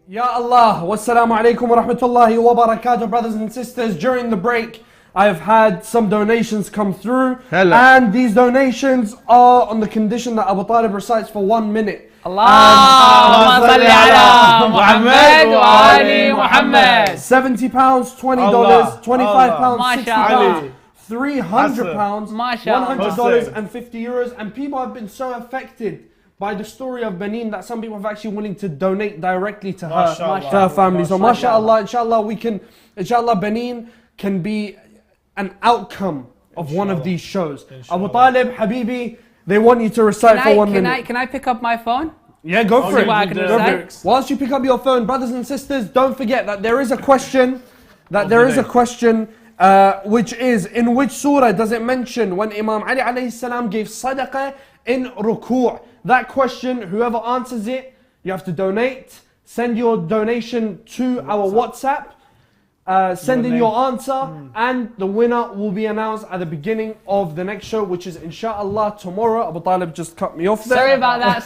Ya Allah, wassalamu alaikum wa rahmatullahi wa barakatuh, brothers and sisters. During the break, I've had some donations come through. Hello. And these donations are on the condition that Abu Talib recites for 1 minute. Allahumma salli ala Muhammad wa ali Muhammad. £70, $20, Allah, £25, MashaAllah. £60, £300, MashaAllah. $100 and €50. And people have been so affected by the story of Benin that some people have actually willing to donate directly to her, MashaAllah. to her family. So mashallah, inshallah Benin can be an outcome of one of these shows. Abu Talib, Habibi, they want you to recite for 1 minute. Can I pick up my phone? Yeah, go for it. What I can recite? Whilst you pick up your phone, brothers and sisters, don't forget that there is a question, which is, in which surah does it mention when Imam Ali alayhi salam gave sadaqah in ruku'? That question, whoever answers it, you have to donate. Send your donation to our WhatsApp. Send in your answer, and the winner will be announced at the beginning of the next show, which is inshallah tomorrow. Abu Talib just cut me off there. Sorry about that.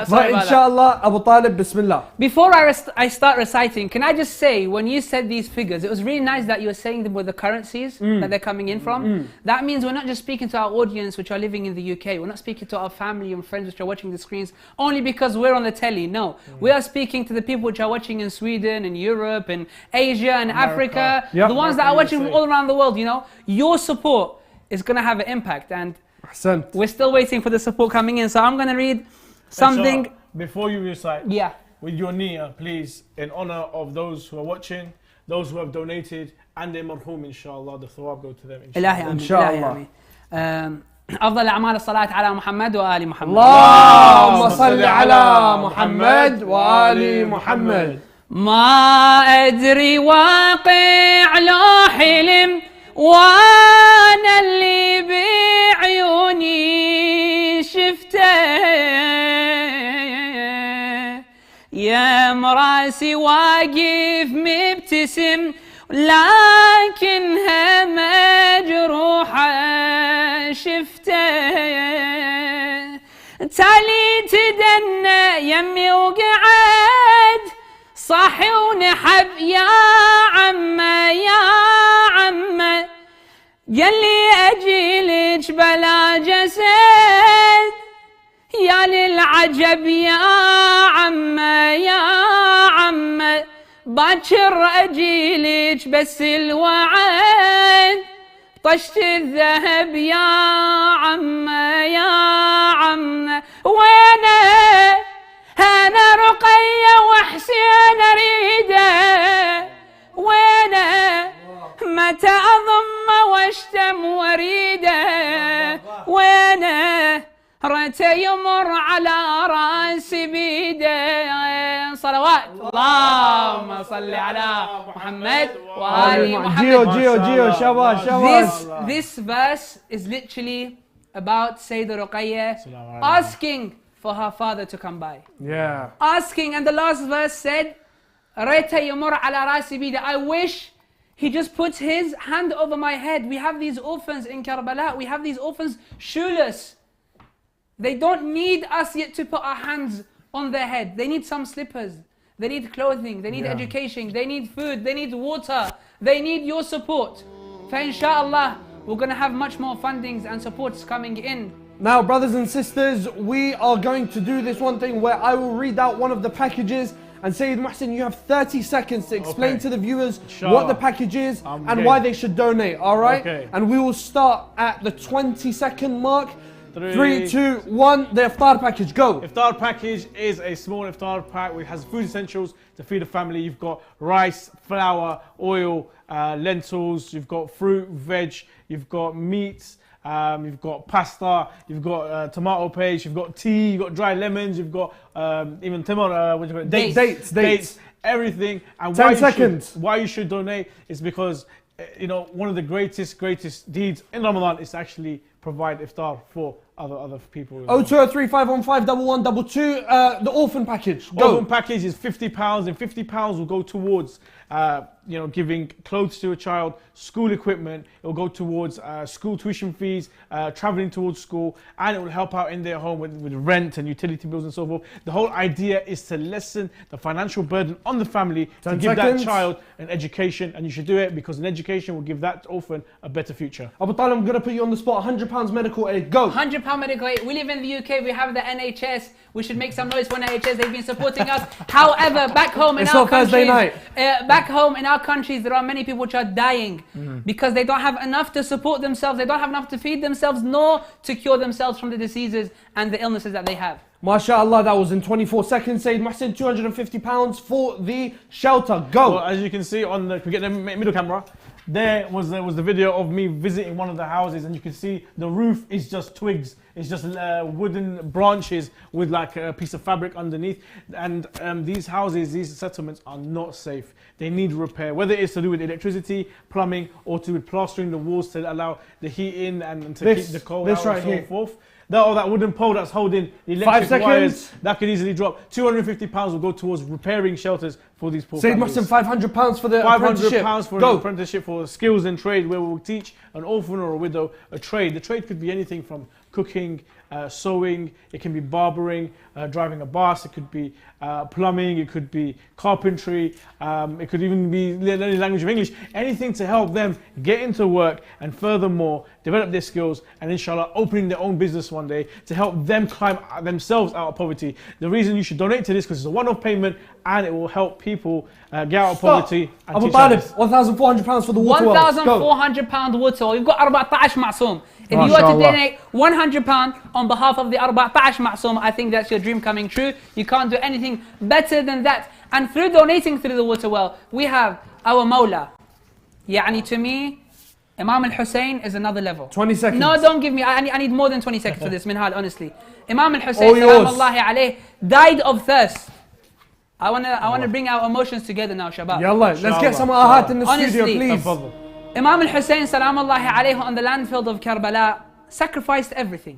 But inshallah, Abu Talib, bismillah. Before I start reciting, can I just say, when you said these figures, it was really nice that you were saying them with the currencies that they're coming in from. That means we're not just speaking to our audience which are living in the UK. We're not speaking to our family and friends which are watching the screens only because we're on the telly. No, we are speaking to the people which are watching in Sweden and Europe and Asia and Africa, the ones that are watching from all around the world. You know, your support is going to have an impact, and we're still waiting for the support coming in. So I'm going to read something. Before you recite, with your niyyah, please, in honor of those who are watching, those who have donated, and their marhum, inshallah, the thawab go to them, inshallah. أفضل أعمال الصلاة على محمد وآل محمد. اللهم صل على محمد وآل محمد. ما أدري واقع لو حلم وأنا اللي بعيوني شفته يا مراسي واقف مبتسم لكنها مجروحة شفته تالي تدنى يمي وقعد صاحي ونحب يا عمه يا عمه قال لي اجيلك بلا جسد يا للعجب يا عمه يا عمه باكر اجيلك بس الوعد طشت الذهب يا عمه يا عمه وينه أنا رقية وحسين أريده وينه متى أضم واشتم وريده وينه ريته يمر على راسي بيده صلوات اللهم صل على محمد وآل محمد. Gio, shabash. This verse is literally about Sayyidah Ruqayyah asking for her father to come by. Yeah. Asking, and the last verse said, ريته يمر على راسي بيده. I wish he just puts his hand over my head. We have these orphans in Karbala. We have these orphans shoeless. They don't need us yet to put our hands on their head. They need some slippers. They need clothing. They need education. They need food. They need water. They need your support. For inshallah, we're going to have much more fundings and supports coming in. Now, brothers and sisters, we are going to do this one thing where I will read out one of the packages. And Sayyid Muhsin, you have 30 seconds to explain to the viewers what the package is and why they should donate, all right? Okay. And we will start at the 20-second mark. 3, 2, 1, the iftar package, go. Iftar package is a small iftar pack which has food essentials to feed a family. You've got rice, flour, oil, lentils, you've got fruit, veg, you've got meats, you've got pasta, you've got tomato paste, you've got tea, you've got dried lemons, you've got even tomato, dates, everything. And 10 seconds. Why you should donate is because you know, one of the greatest deeds in Ramadan is to actually provide iftar for other people. 0203 515 1122. The orphan package. Go. Orphan package is £50, and £50 will go towards you know, giving clothes to a child, school equipment. It will go towards school tuition fees, traveling towards school, and it will help out in their home with rent and utility bills and so forth. The whole idea is to lessen the financial burden on the family to give that child an education, and you should do it because an education will give that orphan a better future. Abu Talib, I'm going to put you on the spot. £100 medical aid. Go. £100 medical aid. We live in the UK. We have the NHS. We should make some noise for NHS. They've been supporting us. However, back home in our countries, back home in our countries, there are many people which are dying because they don't have enough to support themselves. They don't have enough to feed themselves, nor to cure themselves from the diseases and the illnesses that they have. MashaAllah, that was in 24 seconds. Sayyid Muhsin, £250 for the shelter. Go. Well, as you can see on the, can we get the middle camera? There was the video of me visiting one of the houses, and you can see the roof is just twigs. It's just wooden branches with like a piece of fabric underneath. And these houses, these settlements are not safe. They need repair, whether it's to do with electricity, plumbing, or to do with plastering the walls to allow the heat in and to keep the cold out and so forth. That wooden pole that's holding the electric wires, that could easily drop. £250 will go towards repairing shelters for these poor families. Sayyid Muhsin, £500 for the apprenticeship. £500 for an apprenticeship for skills and trade, where we will teach an orphan or a widow a trade. The trade could be anything from cooking, sewing, it can be barbering, driving a bus, it could be plumbing, it could be carpentry, it could even be learning the language of English, anything to help them get into work and furthermore develop their skills and inshallah opening their own business one day to help them climb themselves out of poverty. The reason you should donate to this because it's a one-off payment and it will help people get out of poverty. Abu Talib, £1,400 for the water well. £1,400 water well. You've got 14 ma'soom. If you were to donate £100 on behalf of the 14 ma'soom, I think that's your dream coming true. You can't do anything better than that. And through donating through the water well, we have our Mawla. Yani to me, Imam Hussein is another level. 20 seconds. No, don't give me. I need more than 20 seconds for this, Minhal, honestly. Imam Hussein, salamullahi alayh, died of thirst. I wanna bring our emotions together now, Shabab. Yallah, let's get some ahat in the studio, please. Imam Hussein, salamullahi alayhi, on the landfield of Karbala, sacrificed everything.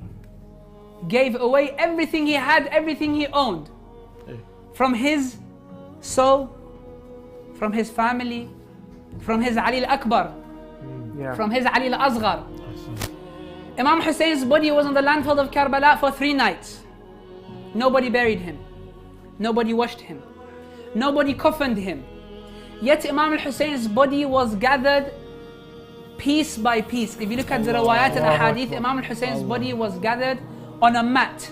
Gave away everything he had, everything he owned. From his soul, from his family, from his Ali al-Akbar, from his Ali al-Asghar. Imam Hussein's body was on the landfill of Karbala for 3 nights. Nobody buried him. Nobody washed him. Nobody coffined him. Yet Imam al-Hussein's body was gathered piece by piece. If you look at the riwayat and ahadith, Imam al-Hussein's body was gathered on a mat.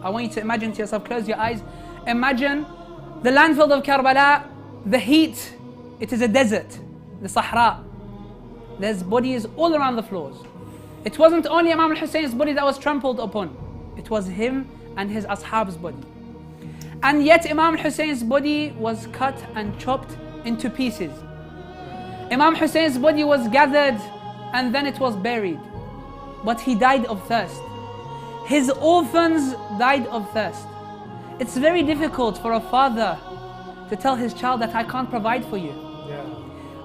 I want you to imagine to yourself, close your eyes. Imagine the landfill of Karbala, the heat, it is a desert, the Sahara. There's bodies all around the floors. It wasn't only Imam al-Hussein's body that was trampled upon. It was him and his ashab's body. And yet Imam al-Hussein's body was cut and chopped into pieces. Imam Hussein's body was gathered and then it was buried. But he died of thirst. His orphans died of thirst. It's very difficult for a father to tell his child that I can't provide for you.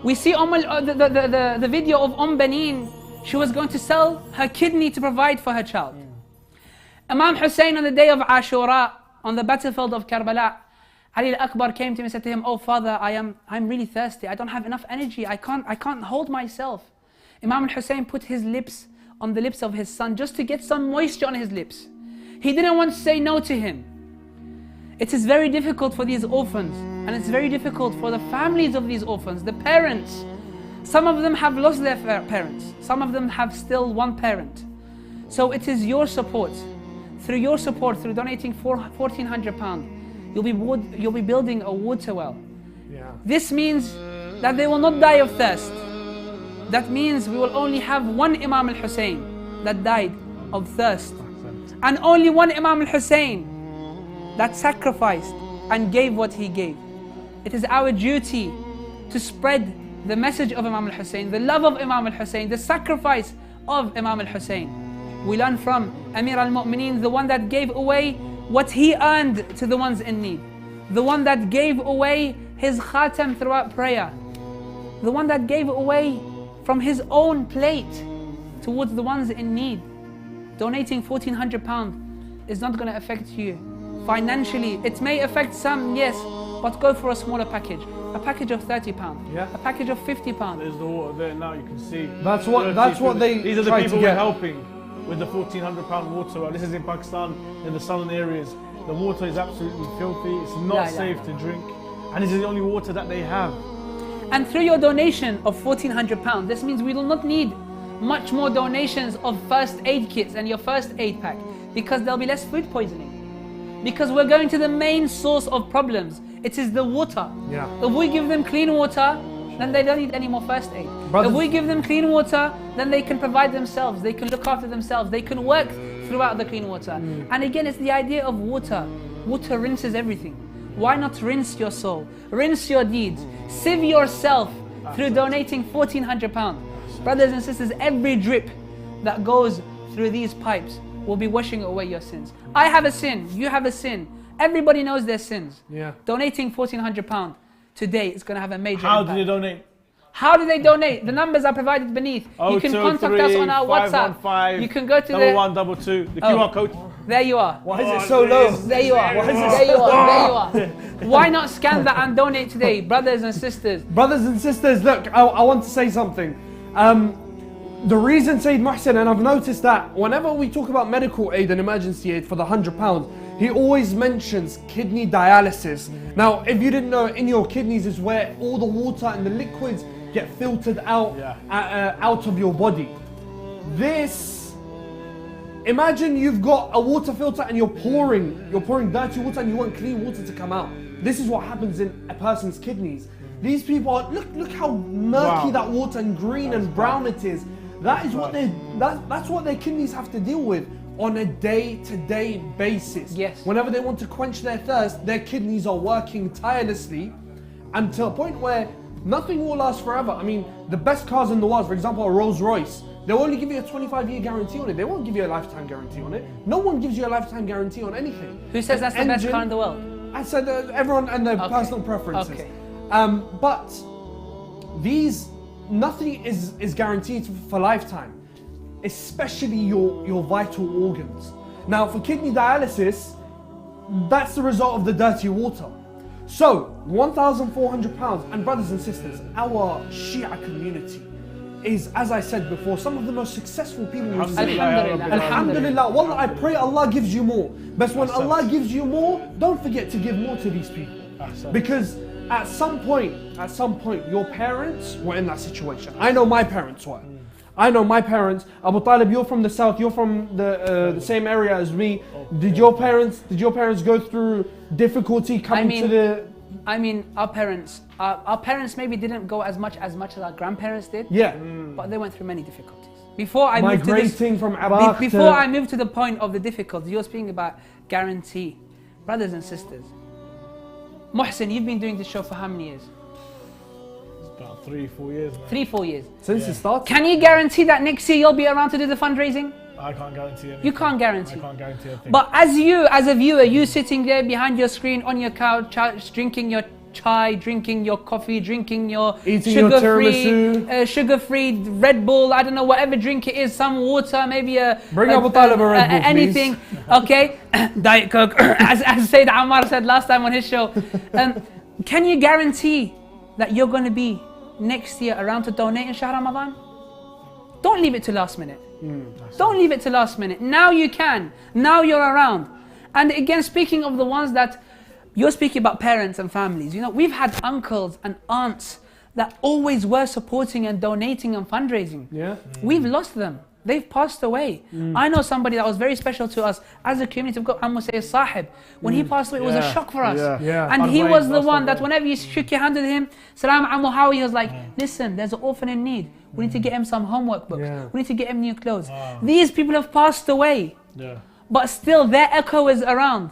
We see the video of Benin. She was going to sell her kidney to provide for her child. Imam Hussein on the day of Ashura, on the battlefield of Karbala, Ali al-Akbar came to him and said to him, "Oh father, I'm really thirsty. I don't have enough energy. I can't hold myself." Imam Hussein put his lips on the lips of his son just to get some moisture on his lips. He didn't want to say no to him. It is very difficult for these orphans, and it's very difficult for the families of these orphans, the parents. Some of them have lost their parents. Some of them have still one parent. So it is your support. Through your support, through donating £1,400, you'll be building a water well. This means that they will not die of thirst. That means we will only have one Imam al-Hussein that died of thirst. And only one Imam al-Hussein that sacrificed and gave what he gave. It is our duty to spread the message of Imam al-Hussein, the love of Imam al-Hussein, the sacrifice of Imam al-Hussein. We learn from Amir al-Mu'mineen, the one that gave away what he earned to the ones in need. The one that gave away his khatam throughout prayer. The one that gave away from his own plate towards the ones in need. Donating £1,400 is not going to affect you financially. It may affect some, yes, but go for a smaller package. A package of £30, a package of £50. There's the water there now, you can see. That's what they These are the try people to we're get. helping with the £1,400 water well. This is in Pakistan, in the southern areas. The water is absolutely filthy, it's not safe to drink, and this is the only water that they have. And through your donation of £1,400, this means we will not need much more donations of first aid kits and your first aid pack, because there'll be less food poisoning. Because we're going to the main source of problems. It is the water. If we give them clean water, then they don't need any more first aid. If we give them clean water, then they can provide themselves, they can look after themselves, they can work throughout the clean water. And again, it's the idea of water. Water rinses everything. Why not rinse your soul? Rinse your deeds. Sieve yourself through donating £1,400. Brothers and sisters, every drip that goes through these pipes will be washing away your sins. I have a sin, you have a sin. Everybody knows their sins. Donating £1,400 today is going to have a major impact. How do they donate? How do they donate? The numbers are provided beneath. You can contact us on our WhatsApp. You can go to 1122, the QR code. There you are. Why is it so low? There you are. There you are. There you are. Why not scan that and donate today, brothers and sisters? Brothers and sisters, look, I want to say something. The reason Sayyid Muhsin, and I've noticed that whenever we talk about medical aid and emergency aid for the £100, he always mentions kidney dialysis. Now, if you didn't know, in your kidneys is where all the water and the liquids get filtered out, out of your body. Imagine you've got a water filter and you're pouring dirty water and you want clean water to come out. This is what happens in a person's kidneys. These people are, look how murky that water and green and brown it is. That is what that's what their kidneys have to deal with on a day-to-day basis. Whenever they want to quench their thirst, their kidneys are working tirelessly, and to a point where nothing will last forever. I mean, the best cars in the world, for example, a Rolls Royce, they'll only give you a 25-year guarantee on it. They won't give you a lifetime guarantee on it. No one gives you a lifetime guarantee on anything. Who says that's the best car in the world? I said everyone and their personal preferences. But nothing is guaranteed for lifetime, especially your vital organs. Now, for kidney dialysis, that's the result of the dirty water. So, £1,400, and brothers and sisters, our Shia community is, as I said before, some of the most successful people we've seen. Alhamdulillah. Wallah, I pray Allah gives you more. But when Allah gives you more, don't forget to give more to these people. Because at some point, your parents were in that situation. I know my parents were. Abu Talib, you're from the south, you're from the same area as me. Did your parents go through difficulty coming to the... I mean, our parents maybe didn't go as much as our grandparents did. But they went through many difficulties. Before I moved to the point of the difficulty, you're speaking about guarantee. Brothers and sisters, Muhsin, you've been doing this show for how many years? It's about 3-4 years. 3-4 years. Since it started. Can you guarantee that next year you'll be around to do the fundraising? I can't guarantee anything. You can't guarantee. I can't guarantee anything. But as a viewer, you sitting there behind your screen on your couch, drinking your chai, drinking your coffee, drinking your Eating your tiramisu, sugar-free Red Bull, I don't know, whatever drink it is, some water, maybe bring Abu Talib a Red Bull, anything, okay? Diet Coke, as Sayyid Ammar said last time on his show. Can you guarantee that you're going to be next year around to donate in Shahr Ramadan? Don't leave it to last minute. Don't leave it to last minute. Now you can. Now you're around. And again, speaking of the ones that you're speaking about, parents and families, you know, we've had uncles and aunts that always were supporting and donating and fundraising. Yeah. We've lost them. They've passed away. I know somebody that was very special to us as a community. We've got Imam Hussein Sahib. When he passed away, it was a shock for us. And he was the one that whenever you shook your hand with him, Salam Amu Hawi, he was like, listen, there's an orphan in need. We need to get him some homework books. We need to get him new clothes. These people have passed away. But still their echo is around.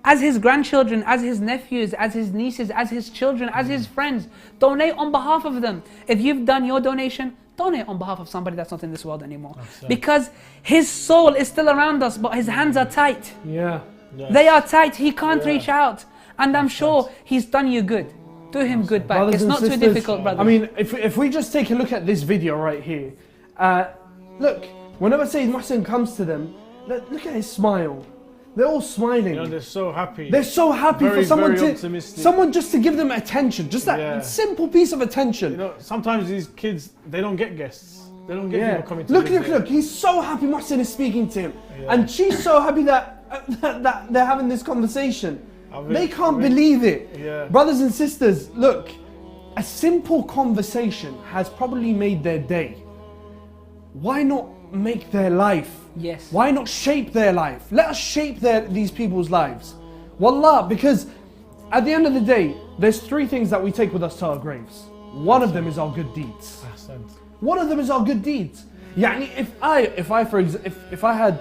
As his grandchildren, as his nephews, as his nieces, as his children, as his friends, donate on behalf of them. If you've done your donation, donate on behalf of somebody that's not in this world anymore. Because his soul is still around us, but his hands are tight. They are tight, he can't reach out. And I'm sure he's done you good. Do him good back. Brothers it's not sisters, too difficult, brother. I mean, if we just take a look at this video right here, look, whenever Sayyid Muhsin comes to them, look at his smile. They're all smiling. You know, they're so happy. They're so happy Very, for someone very to, optimistic. someone just to give them attention, just that simple piece of attention. You know, sometimes these kids, they don't get guests. They don't get people coming to Look, he's so happy Muhsin is speaking to him. And she's so happy that, that they're having this conversation. They can't believe it. Brothers and sisters, look, a simple conversation has probably made their day. Why not make their life? Yes. Why not shape their life? Let us shape these people's lives. Wallah, because at the end of the day, there's three things that we take with us to our graves. One of them is our good deeds. One of them is our good deeds. Yani if I had,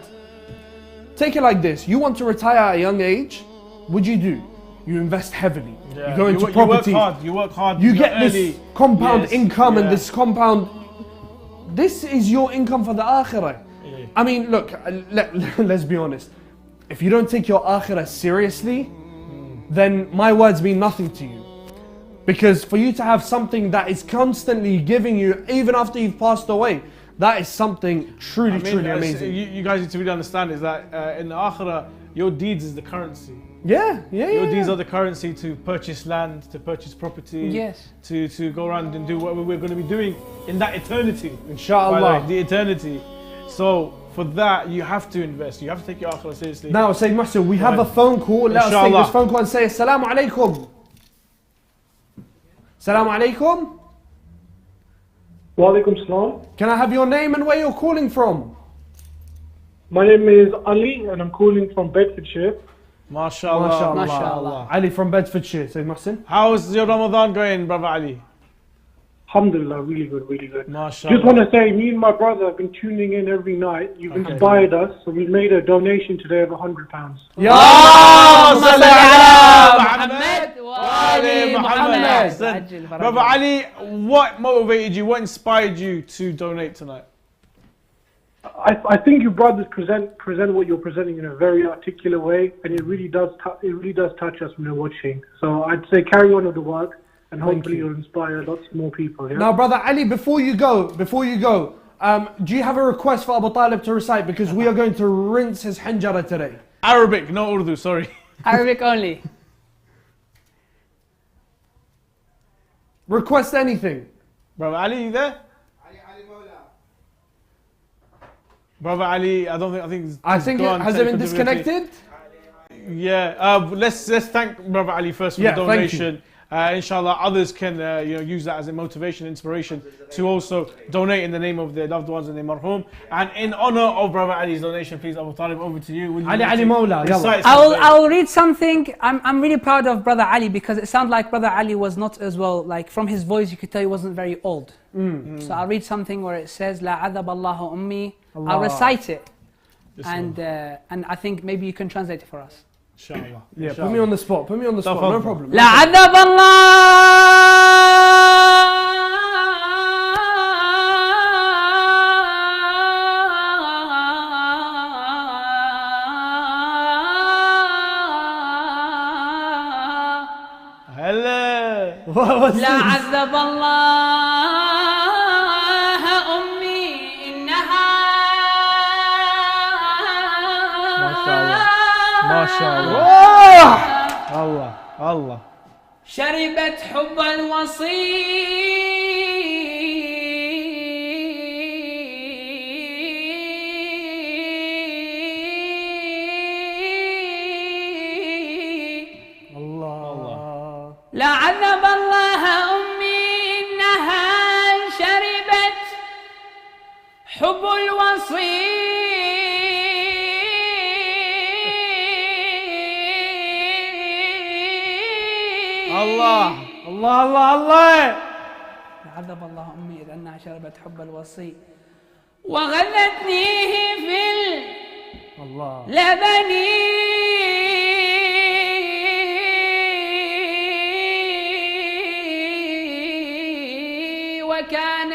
take it like this, you want to retire at a young age, what'd you do? You invest heavily. You go into property. You work hard. You get this compound income and this compound. This is your income for the akhirah. I mean, look, let's be honest. If you don't take your akhirah seriously, then my words mean nothing to you. Because for you to have something that is constantly giving you, even after you've passed away, that is something truly, truly amazing. You guys need to really understand is that in the akhirah, your deeds is the currency. Your deeds are the currency to purchase land, to purchase property, to go around and do what we're going to be doing in that eternity. Inshallah. The eternity. So for that, you have to invest. You have to take your akhirah seriously. Now, Sayyid Muhsin, we have a phone call. Let us take this phone call and say Assalamu alaikum. Assalamu alaikum. Wa alaikum salam. Can I have your name and where you're calling from? My name is Ali and I'm calling from Bedfordshire. MashaAllah. MashaAllah. Ali from Bedfordshire, Sayyid Muhsin. How's your Ramadan going, brother Ali? Alhamdulillah, really good, really good. MashaAllah. Just want to say, me and my brother have been tuning in every night. You've inspired us, so we made a donation today of £100. Ya Muhammad. Brother Ali, what motivated you, what inspired you to donate tonight? I think you brothers present what you're presenting in a very articulate way, and it really does touch us when we're watching. So I'd say carry on with the work, and hopefully you'll inspire lots more people. Yeah? Now, brother Ali, before you go, do you have a request for Abu Talib to recite? Because we are going to rinse his hanjara today. Arabic, no Urdu, sorry. Arabic only. Request anything. Brother Ali, you there? Brother Ali, I think it has it been disconnected? Yeah, let's thank Brother Ali first for the donation. Inshallah, others can use that as a motivation, inspiration to also donate in the name of their loved ones and their marhum. And in honor of Brother Ali's donation, please, Abu Talib, over to you. Ali Mawla. I'll read something. I'm really proud of Brother Ali because it sounds like Brother Ali was not as well, like from his voice you could tell he wasn't very old. So I'll read something where it says, La adab Allahu ummi. I'll recite it. And I think maybe you can translate it for us. Inshallah. Yeah, put me on the spot, no problem. La adab Allah لا عذب الله أمي إنها ما شاء الله ما شاء الله الله الله شربت حب الوصي لا عذب الله أمي إنها شربت حب الوصي الله الله الله الله لا عذب الله أمي إذ أنها شربت حب الوصي وغلتنيه في اللبن وكان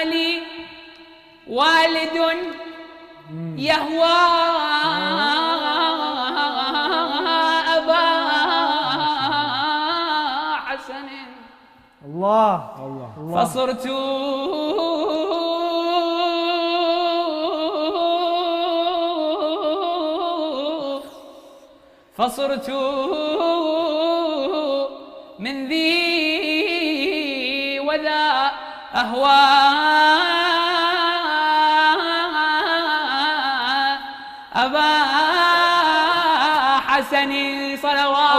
لي والد يهوى أبا حسن الله الله فصرت من ذي وذا أهوى أبا حسن صلوات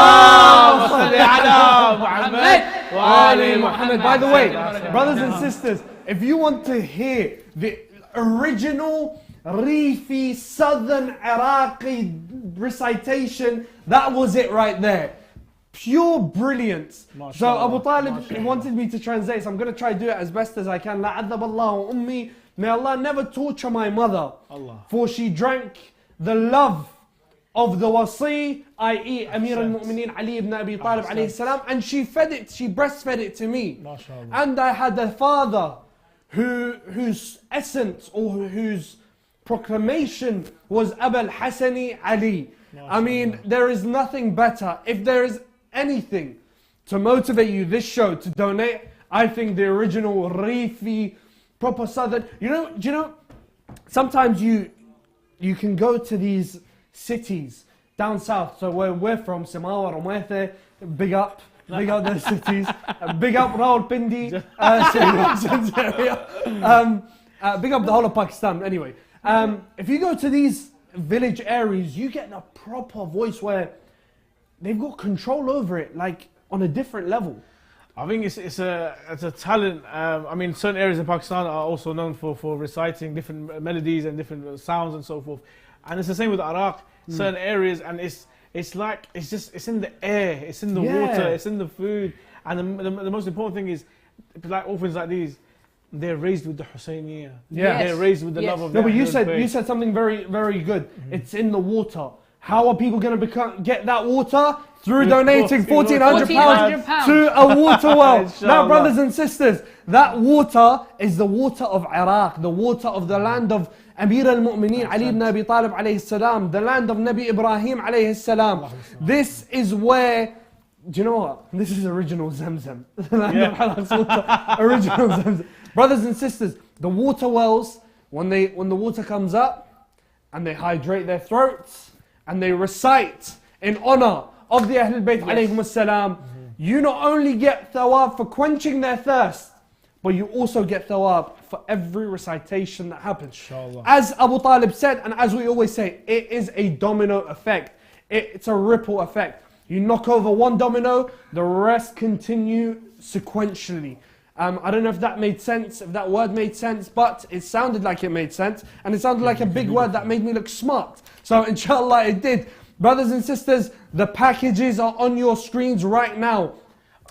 اللهم صل على محمد وآل محمد. By the way, brothers and sisters, if you want to hear the original Rifi Southern Iraqi recitation, that was it right there. Pure brilliance. So Abu Talib wanted me to translate, so I'm going to try to do it as best as I can. La adhab Allahu ummi. May Allah never torture my mother, for she drank the love of the wasi, i.e. Amir al-Mu'mineen Ali ibn Abi Talib alayhi salam, and she breastfed it to me. And I had a father whose essence or whose proclamation was Abul Hassani Ali. I mean, there is nothing better. If there is anything to motivate you this show to donate, I think the original Rifi, proper Southern. Do you know, sometimes you can go to these cities down south. So where we're from, Simawa, Romete, big up the cities, big up Rawalpindi, big up the whole of Pakistan. Anyway, if you go to these village areas, you get a proper voice where they've got control over it, like on a different level. I think it's a talent. I mean, certain areas in Pakistan are also known for reciting different melodies and different sounds and so forth. And it's the same with Iraq. Certain areas, and it's in the air, it's in the water, it's in the food. And the most important thing is, like orphans like these, they're raised with the Husayniyah. Yeah, they're raised with the love of. No, but you said something very, very good. It's in the water. How are people going to get that water? Through donating £1,400 to a water well. Now, brothers and sisters, that water is the water of Iraq, the water of the land of Amir al-Mu'mineen Ali ibn Abi Talib alayhi salam, the land of Nabi Ibrahim alayhi salam. This is where, do you know what? This is original Zamzam. The land of Iraq's water, original Zamzam. Brothers and sisters, the water wells, when the water comes up and they hydrate their throats and they recite in honor of the Ahlul Bayt alayhim as-salam, you not only get thawab for quenching their thirst, but you also get thawab for every recitation that happens. Inshallah. As Abu Talib said, and as we always say, it is a domino effect. It's a ripple effect. You knock over one domino, the rest continue sequentially. I don't know if that made sense, if that word made sense, but it sounded like it made sense, and it sounded like a big word that made me look smart. So inshallah it did. Brothers and sisters, the packages are on your screens right now.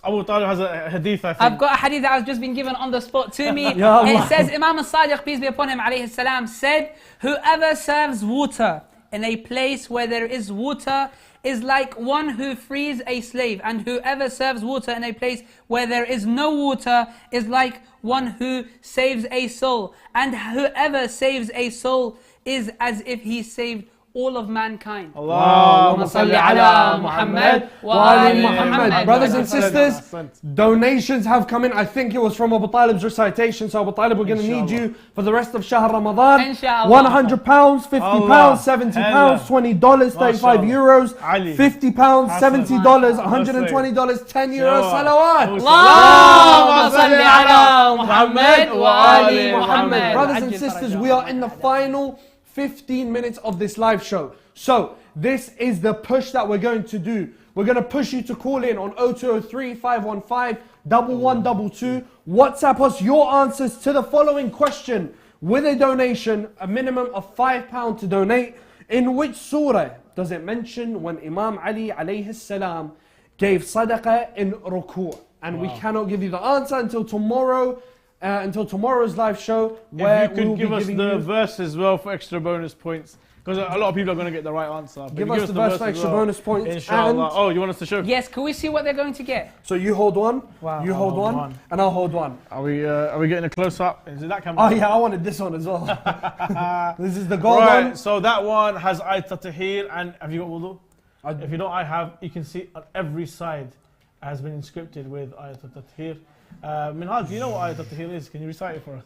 Abu Talib has a hadith, I think. I've got a hadith that has just been given on the spot to me. It says, Imam al-Sadiq, peace be upon him, alayhi salam, said, whoever serves water in a place where there is water, is like one who frees a slave, and whoever serves water in a place where there is no water is like one who saves a soul, and whoever saves a soul is as if he saved all of mankind. Allahumma salli ala Muhammad wa ali Muhammad. Brothers and sisters, donations have come in. I think it was from Abu Talib's recitation. So Abu Talib, we're going to need you for the rest of Shahr Ramadan. £100, £50, £70, $20, 35 euros, £50, $70, $120, €10. Salawat. Allahumma salli ala Muhammad wa ali Muhammad. Brothers and sisters, we are in the final 15 minutes of this live show. So this is the push that we're going to do. We're going to push you to call in on 0203 515 1122. WhatsApp us your answers to the following question with a donation, a minimum of £5 to donate. In which surah does it mention when Imam Ali alayhi salam gave sadaqah in ruku'? And we cannot give you the answer until tomorrow. Until tomorrow's live show, where if you could give us the verse as well for extra bonus points, because a lot of people are going to get the right answer. Give us the verse for extra bonus points. Inshallah. Oh, you want us to show? Yes, can we see what they're going to get? So you hold one, you hold one, and I'll hold one. Are we getting a close up? Is it that camera? Oh yeah, I wanted this one as well. This is the gold one. So that one has Ayatul Tahir, and have you got wudu? If you don't, I have. You can see on every side has been inscripted with Ayatul Tahir. Minhal, do you know what Ayatul Tahir is? Can you recite it for us?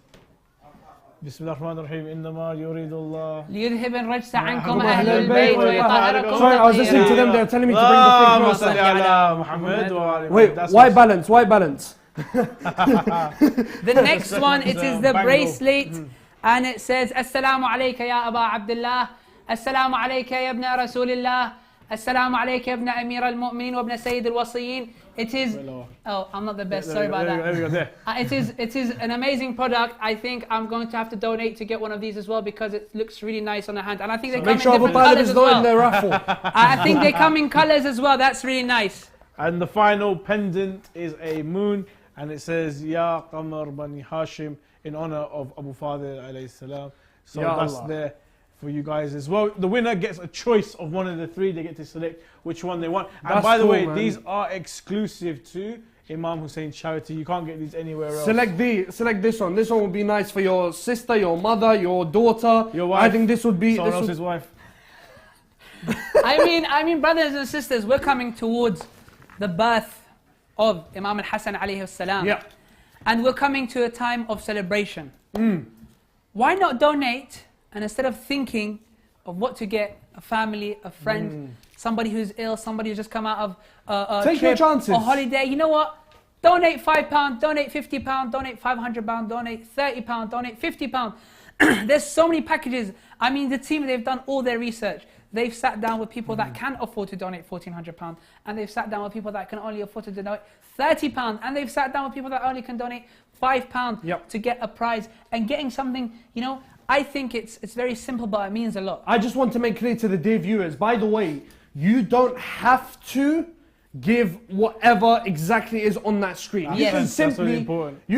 Bismillah ar-Rahman ar-Rahim. Innama yuridullah ليذهب الرجس عنكم أهل البيت ويطهركم. Sorry, I was listening to them. They were telling me to bring the picture. Wait, why balance? Why balance? The next one, it is the bracelet, and it says Assalamu alayka ya Aba Abdullah, Assalamu alayka ya ibn Rasulillah, Assalamu alayka ya ibn Amir al-Mu'minin wa ibn Sayyid al-Wasiyin. It is, oh, I'm not the best, sorry about that. It is an amazing product. I think I'm going to have to donate to get one of these as well, because it looks really nice on the hand. And I think they come in different colors as well. I think they come in colors as well. That's really nice. And the final pendant is a moon, and it says Ya Qamar Bani Hashim, in honor of Abu Fadil alayhi salam. So that's there for you guys as well. The winner gets a choice of one of the three. They get to select which one they want. And by the way, these are exclusive to Imam Hussein Charity. You can't get these anywhere else. Select this one. This one would be nice for your sister, your mother, your daughter. Your wife. I think this would be someone else's wife. I mean, brothers and sisters, we're coming towards the birth of Imam al-Hassan alayhi salam. Yeah. And we're coming to a time of celebration. Why not donate? And instead of thinking of what to get, a family, a friend, somebody who's ill, somebody who's just come out of a Take trip, your chances. a holiday, you know what? Donate £5, donate £50, donate £500, donate £30, donate £50. There's so many packages. I mean, the team, they've done all their research. They've sat down with people that can afford to donate £1,400, and they've sat down with people that can only afford to donate £30, and they've sat down with people that only can donate £5 to get a prize and getting something, you know. I think it's very simple, but it means a lot. I just want to make clear to the dear viewers, by the way, you don't have to give whatever exactly is on that screen. You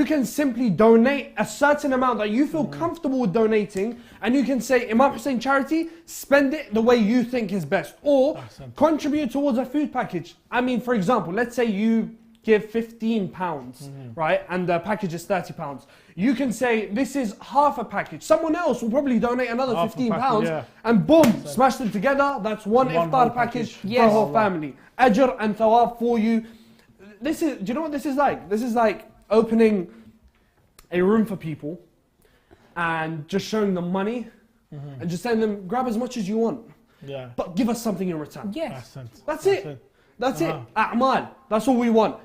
can simply donate a certain amount that you feel comfortable with donating, and you can say, Imam Hussein Charity, spend it the way you think is best, or contribute towards a food package. I mean, for example, let's say you give £15, right, and the package is £30. You can say, this is half a package. Someone else will probably donate another £15, and boom, smash them together. That's one iftar package for the whole family. Ajr and thawab for you. This is, do you know what this is like? This is like opening a room for people and just showing them money and just telling them, grab as much as you want, but give us something in return. Yes. That's it. That's it. A'mal. That's all we want.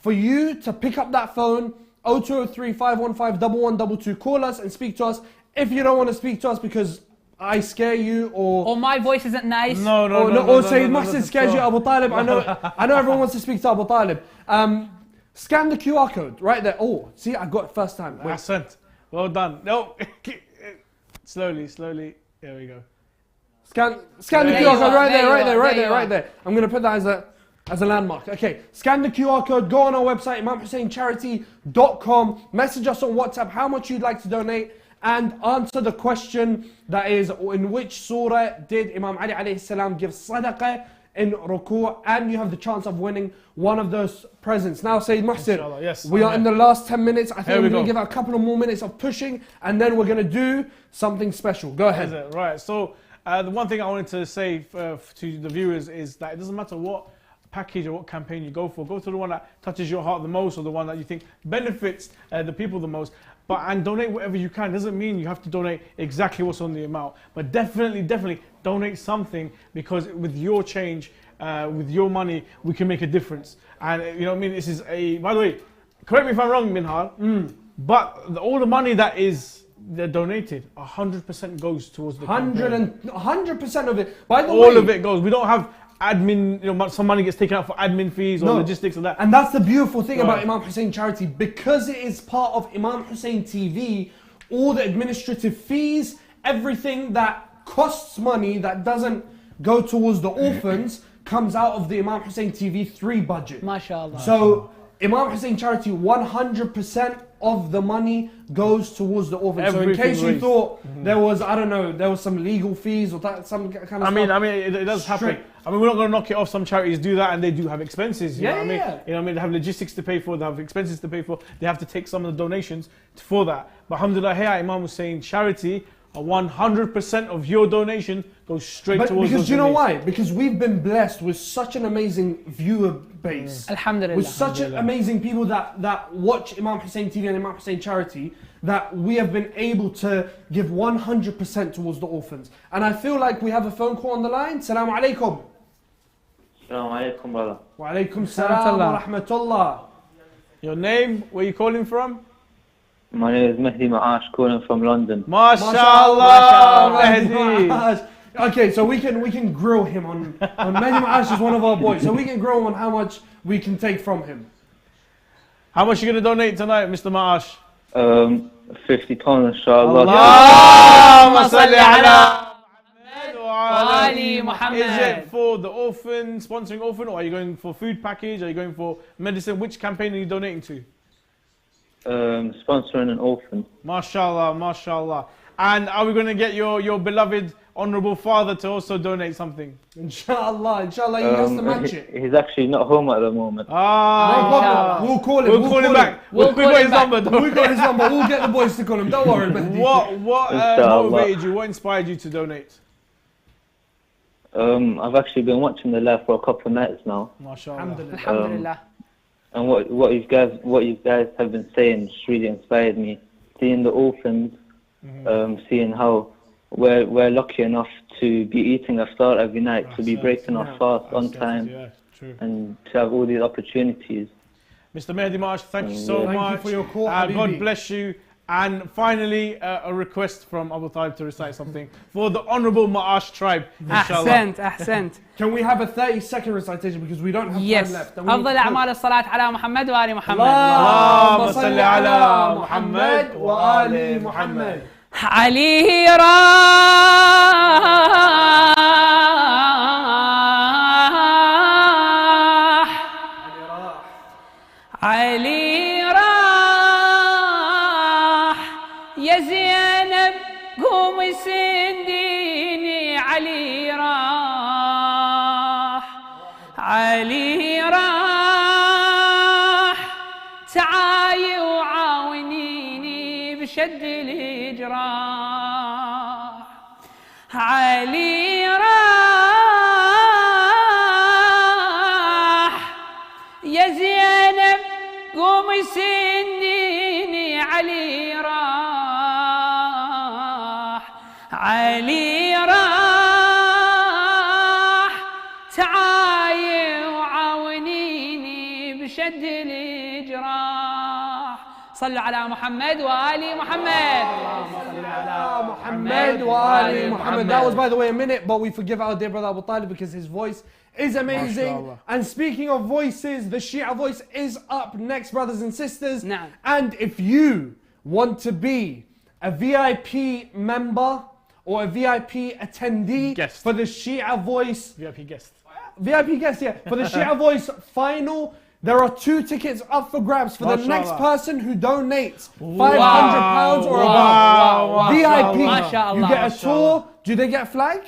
For you to pick up that phone, 0203 515 1122. Call us and speak to us. If you don't want to speak to us because I scare you, or my voice isn't nice, or Sayyid Mahsin scares you, Abu Talib. I know everyone wants to speak to Abu Talib. Scan the QR code right there. Oh, see, I got it first time. Ahsant. Well done. No, slowly. There we go. Scan the QR code right there. I'm going to put that as a landmark. Okay, scan the QR code, go on our website, imamhusseincharity.com, message us on WhatsApp how much you'd like to donate, and answer the question that is, in which surah did Imam Ali alayhi salam give sadaqah in ruku', and you have the chance of winning one of those presents. Now, Sayyid Muhsin, yes, we are in the last 10 minutes. I think Here we're we going go. to give it a couple of more minutes of pushing, and then we're going to do something special. Go ahead. Is it? Right. So the one thing I wanted to say to the viewers is that it doesn't matter what package or what campaign you go for. Go to the one that touches your heart the most, or the one that you think benefits the people the most. And donate whatever you can. Doesn't mean you have to donate exactly what's on the amount, but definitely donate something, because with your change, with your money, we can make a difference. And you know what I mean? This is by the way, correct me if I'm wrong, Minhal, but all the money that is donated, 100% goes towards the campaign. 100% of it. By the way, all of it goes. We don't have admin, you know, some money gets taken out for admin fees or logistics and that. And that's the beautiful thing about Imam Hussein Charity, because it is part of Imam Hussein TV. All the administrative fees, everything that costs money that doesn't go towards the orphans comes out of the Imam Hussein TV 3 budget. MashaAllah. So Imam Hussein Charity, 100% of the money goes towards the orphans. So in case you thought there was, I don't know, there was some legal fees or that, some kind of stuff. I mean, it does happen. I mean, we're not going to knock it off. Some charities do that, and they do have expenses. You know what I mean? You know what I mean? They have logistics to pay for. They have expenses to pay for. They have to take some of the donations for that. But alhamdulillah, here at Imam Hussein Charity, 100% of your donation goes straight towards. Because you know why? Because we've been blessed with such an amazing viewer base. Alhamdulillah. With such amazing people that watch Imam Hussein TV and Imam Hussein Charity, that we have been able to give 100% towards the orphans. And I feel like we have a phone call on the line. Assalamu alaikum. Assalamu alaikum, brother. Wa alaikum salam wa rahmatullah. Your name? Where you calling from? My name is Mehdi Ma'ash, calling from London. MashaAllah, Mehdi. Okay, so we can grill him on Mehdi Ma'ash is one of our boys, so we can grill him on how much we can take from him. How much are you going to donate tonight, Mr. Ma'ash? £50, inshallah. Allahumma salli ala Muhammad. Is it for the orphan, sponsoring orphan, or are you going for food package? Are you going for medicine? Which campaign are you donating to? Sponsoring an orphan. MashaAllah, MashaAllah. And are we going to get your beloved honourable father to also donate something? Inshallah, inshallah, he has to match it. He's actually not home at the moment. No problem. We'll call him. We'll call him back. We'll got his number. We got his number. We'll get the boys to call him. Don't worry, Mehdi. What motivated you? What inspired you to donate? I've actually been watching the live for a couple of nights now. MashaAllah. Alhamdulillah. And what you guys have been saying just really inspired me. Seeing the orphans, seeing how we're lucky enough to be eating iftar every night, to be breaking our fast on time, and to have all these opportunities. Mr. Mehdi Ma'ash, thank you so much. Thank you for your call, God bless you. And finally, a request from Abu Talib to recite something for the Honourable Ma'ash tribe, inshallah. Ahsant. Can we have a 30-second recitation because we don't have time left? أفضل أعمال الصلاة على محمد وآل محمد. اللهم صل على محمد وآل محمد. علي راح علي راح يا زينب قومي سنديني علي راح علي راح تعاي وعاونيني بشد الجراح علي راح يا زينب قومي سنيني علي راح علي راح تعاي وعاونيني بشد الجراح صلوا على محمد وآل محمد. Muhammad wa Ali Muhammad. That was, by the way, a minute, but we forgive our dear brother Abu Talib because his voice is amazing. And speaking of voices, the Shia voice is up next, brothers and sisters. And if you want to be a VIP member or a VIP attendee for the Shia voice, VIP guest, yeah, for the Shia voice final, there are 2 tickets up for grabs for the next person who donates £500 or above. VIP. You get a tour. Do they get a flag?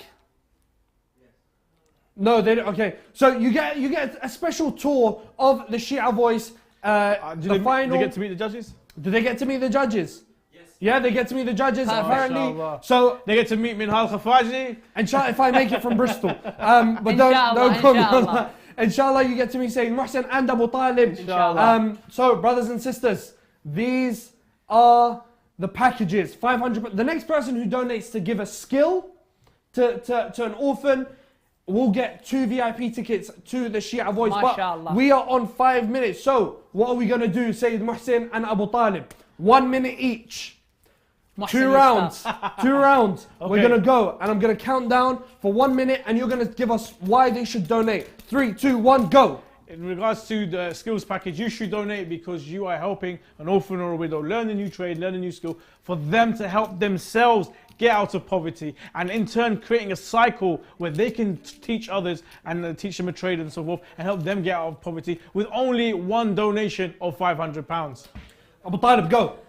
No, they don't. Okay, so you get a special tour of the Shia Voice. The final. Do they get to meet the judges? Do they get to meet the judges? Yes. Yeah, they get to meet the judges apparently. Mashallah. So They get to meet Minhal Khafaji. inshallah, if I make it from Bristol, but don't call me on that. Inshallah, you get to meet Sayyid Muhsin and Abu Talib. Inshallah. So, brothers and sisters, these are the packages. 500. The next person who donates to give a skill to an orphan will get 2 VIP tickets to the Shia Voice. Mashallah. But we are on 5 minutes. So, what are we going to do, Sayyid Muhsin and Abu Talib? 1 minute each. Muhsin, 2 you rounds. start. 2 rounds. We're Okay. going to go and I'm going to count down for 1 minute and you're going to give us why they should donate. 3, 2, 1, go. In regards to the skills package, you should donate because you are helping an orphan or a widow learn a new trade, learn a new skill, for them to help themselves get out of poverty, and in turn creating a cycle where they can teach others and teach them a trade and so forth and help them get out of poverty with only 1 donation of £500. Abu Talib, go.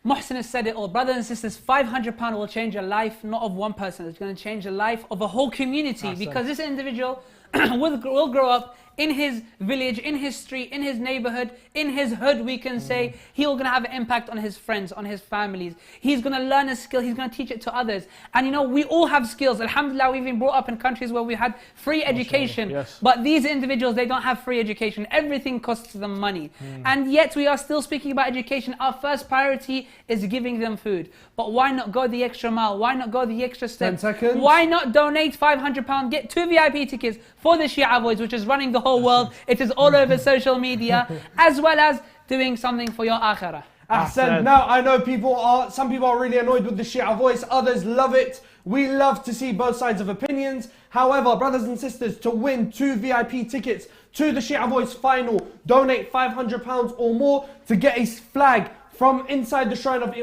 Muhsin has said it all. Brothers and sisters, £500 will change a life, not of one person. It's going to change the life of a whole community, because this individual will grow up in his village, in his street, in his neighborhood, in his hood, we can say. He's going to have an impact on his friends, on his families. He's going to learn a skill, he's going to teach it to others. And you know, we all have skills. Alhamdulillah, we've been brought up in countries where we had free education. Yes. But these individuals, they don't have free education. Everything costs them money. And yet we are still speaking about education. Our first priority is giving them food. But why not go the extra mile? Why not go the extra step? 10 seconds. Why not donate £500, get 2 VIP tickets for the Shia Voice, which is running the whole world. It is all over social media, as well as doing something for your akhirah. Ahsan. Now, I know some people are really annoyed with the Shia Voice, others love it. We love to see both sides of opinions. However, brothers and sisters, to win 2 VIP tickets to the Shia Voice final, donate £500 or more to get a flag from inside the shrine of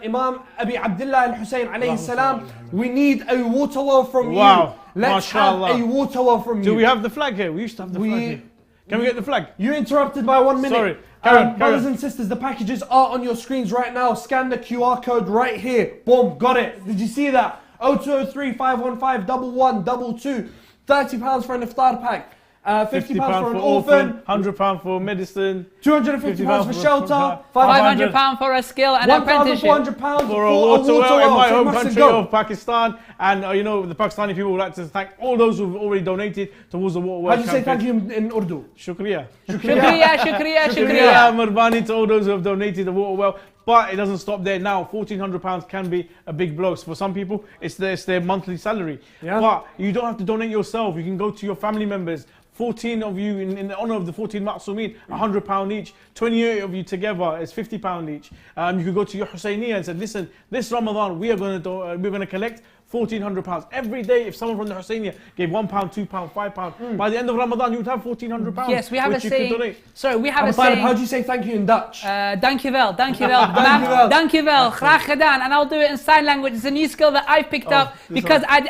Imam Abi Abdullah al-Hussein alayhi salam. We need a water well from you. Let's have a water well from you. Do we have the flag here? We used to have the flag here. Can we get the flag? You interrupted by 1 minute. Sorry. Carry on. Brothers and sisters, the packages are on your screens right now. Scan the QR code right here. Boom, got it. Did you see that? 0203 515 1122. £30 for an iftar pack. £50 for an orphan. £100 for medicine. £250 for shelter. £500 for a skill and apprenticeship. £1,400 for a water well in my home So country go. of Pakistan. And you know, the Pakistani people would like to thank all those who've already donated towards the water well How do you say thank you in Urdu? Shukriya. Shukriya, shukriya, Shukriya, shukriya. Marbani to all those who have donated the water well. But it doesn't stop there now. £1,400 can be a big blow. So for some people, it's their monthly salary. Yeah. But you don't have to donate yourself. You can go to your family members. 14 of you in honour of the 14 Ma'sumin, £100 each. 28 of you together is £50 each. You could go to your Husayniyah and say, listen, this Ramadan we are going to collect £1,400 every day. If someone from the Husayniyah gave £1, £2, £5, by the end of Ramadan you would have £1,400. Yes, we have which a you could saying. donate. Sorry, we have a How saying. do you say thank you in Dutch? Dankjewel, dankjewel. Dankjewel, graag gedaan. And I'll do it in sign language. It's a new skill that I've picked up because and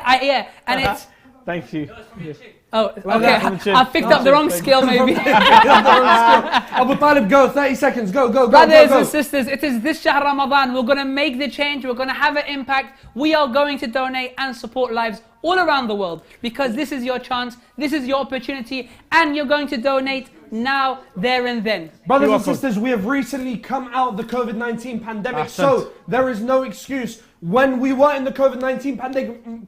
it's. Thank you. Oh, okay. I picked up the wrong skill, maybe. Abu Talib, go. 30 seconds. Go. Brothers and sisters, it is this Shahr Ramadan. We're going to make the change. We're going to have an impact. We are going to donate and support lives all around the world, because this is your chance. This is your opportunity, and you're going to donate now, there and then. Brothers and sisters, we have recently come out of the COVID-19 pandemic, so there is no excuse. When we were in the COVID-19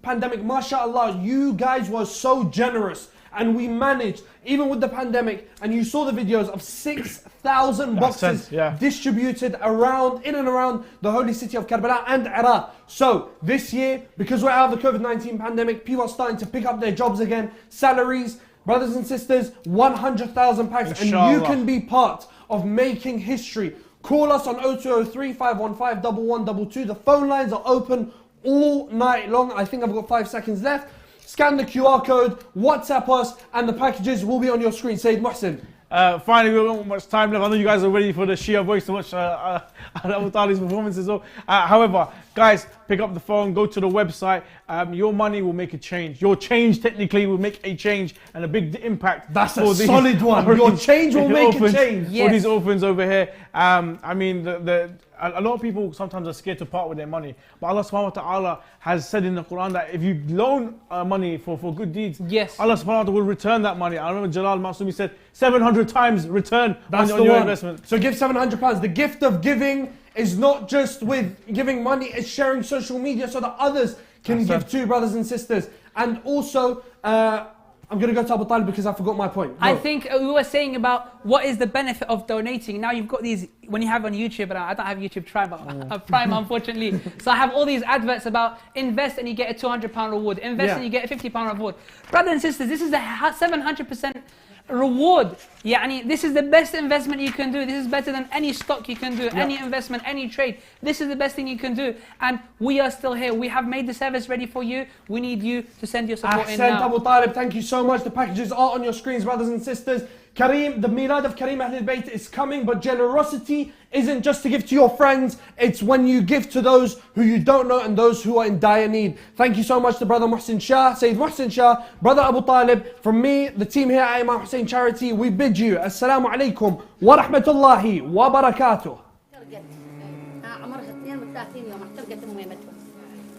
pandemic, mashallah, you guys were so generous, and we managed, even with the pandemic, and you saw the videos of 6,000 boxes distributed in and around the holy city of Karbala and Iraq. So this year, because we're out of the COVID-19 pandemic, people are starting to pick up their jobs again, salaries. Brothers and sisters, 100,000 packs, and you can be part of making history. Call us on 0203 515 1122. The phone lines are open all night long. I think I've got 5 seconds left. Scan the QR code, WhatsApp us, and the packages will be on your screen. Sayyid Muhsin. Finally, we don't have much time left. I know you guys are ready for the Shia Voice to watch Abu Talib's performance as well. However, Guys, pick up the phone, go to the website. Your money will make a change. Your change technically will make a change and a big impact. That's a solid one. Your change will make a change. For these orphans over here. I mean, a lot of people sometimes are scared to part with their money. But Allah subhanahu wa ta'ala has said in the Quran that if you loan money for good deeds, Allah subhanahu wa ta'ala will return that money. I remember Jalal Masumi said 700 times return on your investment. So give £700. The gift of giving is not just with giving money, it's sharing social media so that others can give too, brothers and sisters. And also, I'm going to go to Abu Talib because I forgot my point. I think we were saying about what is the benefit of donating. Now you've got these, when you have on YouTube, and I don't have YouTube Prime unfortunately. So I have all these adverts about invest and you get a £200 reward, invest and you get a £50 reward. Brothers and sisters, this is a 700% reward. Yani, this is the best investment you can do. This is better than any stock you can do, any investment, any trade. This is the best thing you can do. And we are still here. We have made the service ready for you. We need you to send your support in now. Abu Talib, thank you so much. The packages are on your screens, brothers and sisters. Kareem, the Milad of Kareem Ahlul Bayt is coming, but generosity isn't just to give to your friends, it's when you give to those who you don't know and those who are in dire need. Thank you so much to Brother Muhsin Shah, Sayyid Muhsin Shah, Brother Abu Talib. From me, the team here at Imam Hussein Charity, we bid you Assalamu alaikum wa rahmatullahi wa barakatuh. عمرها 32 يوم احترقت مهمتهم.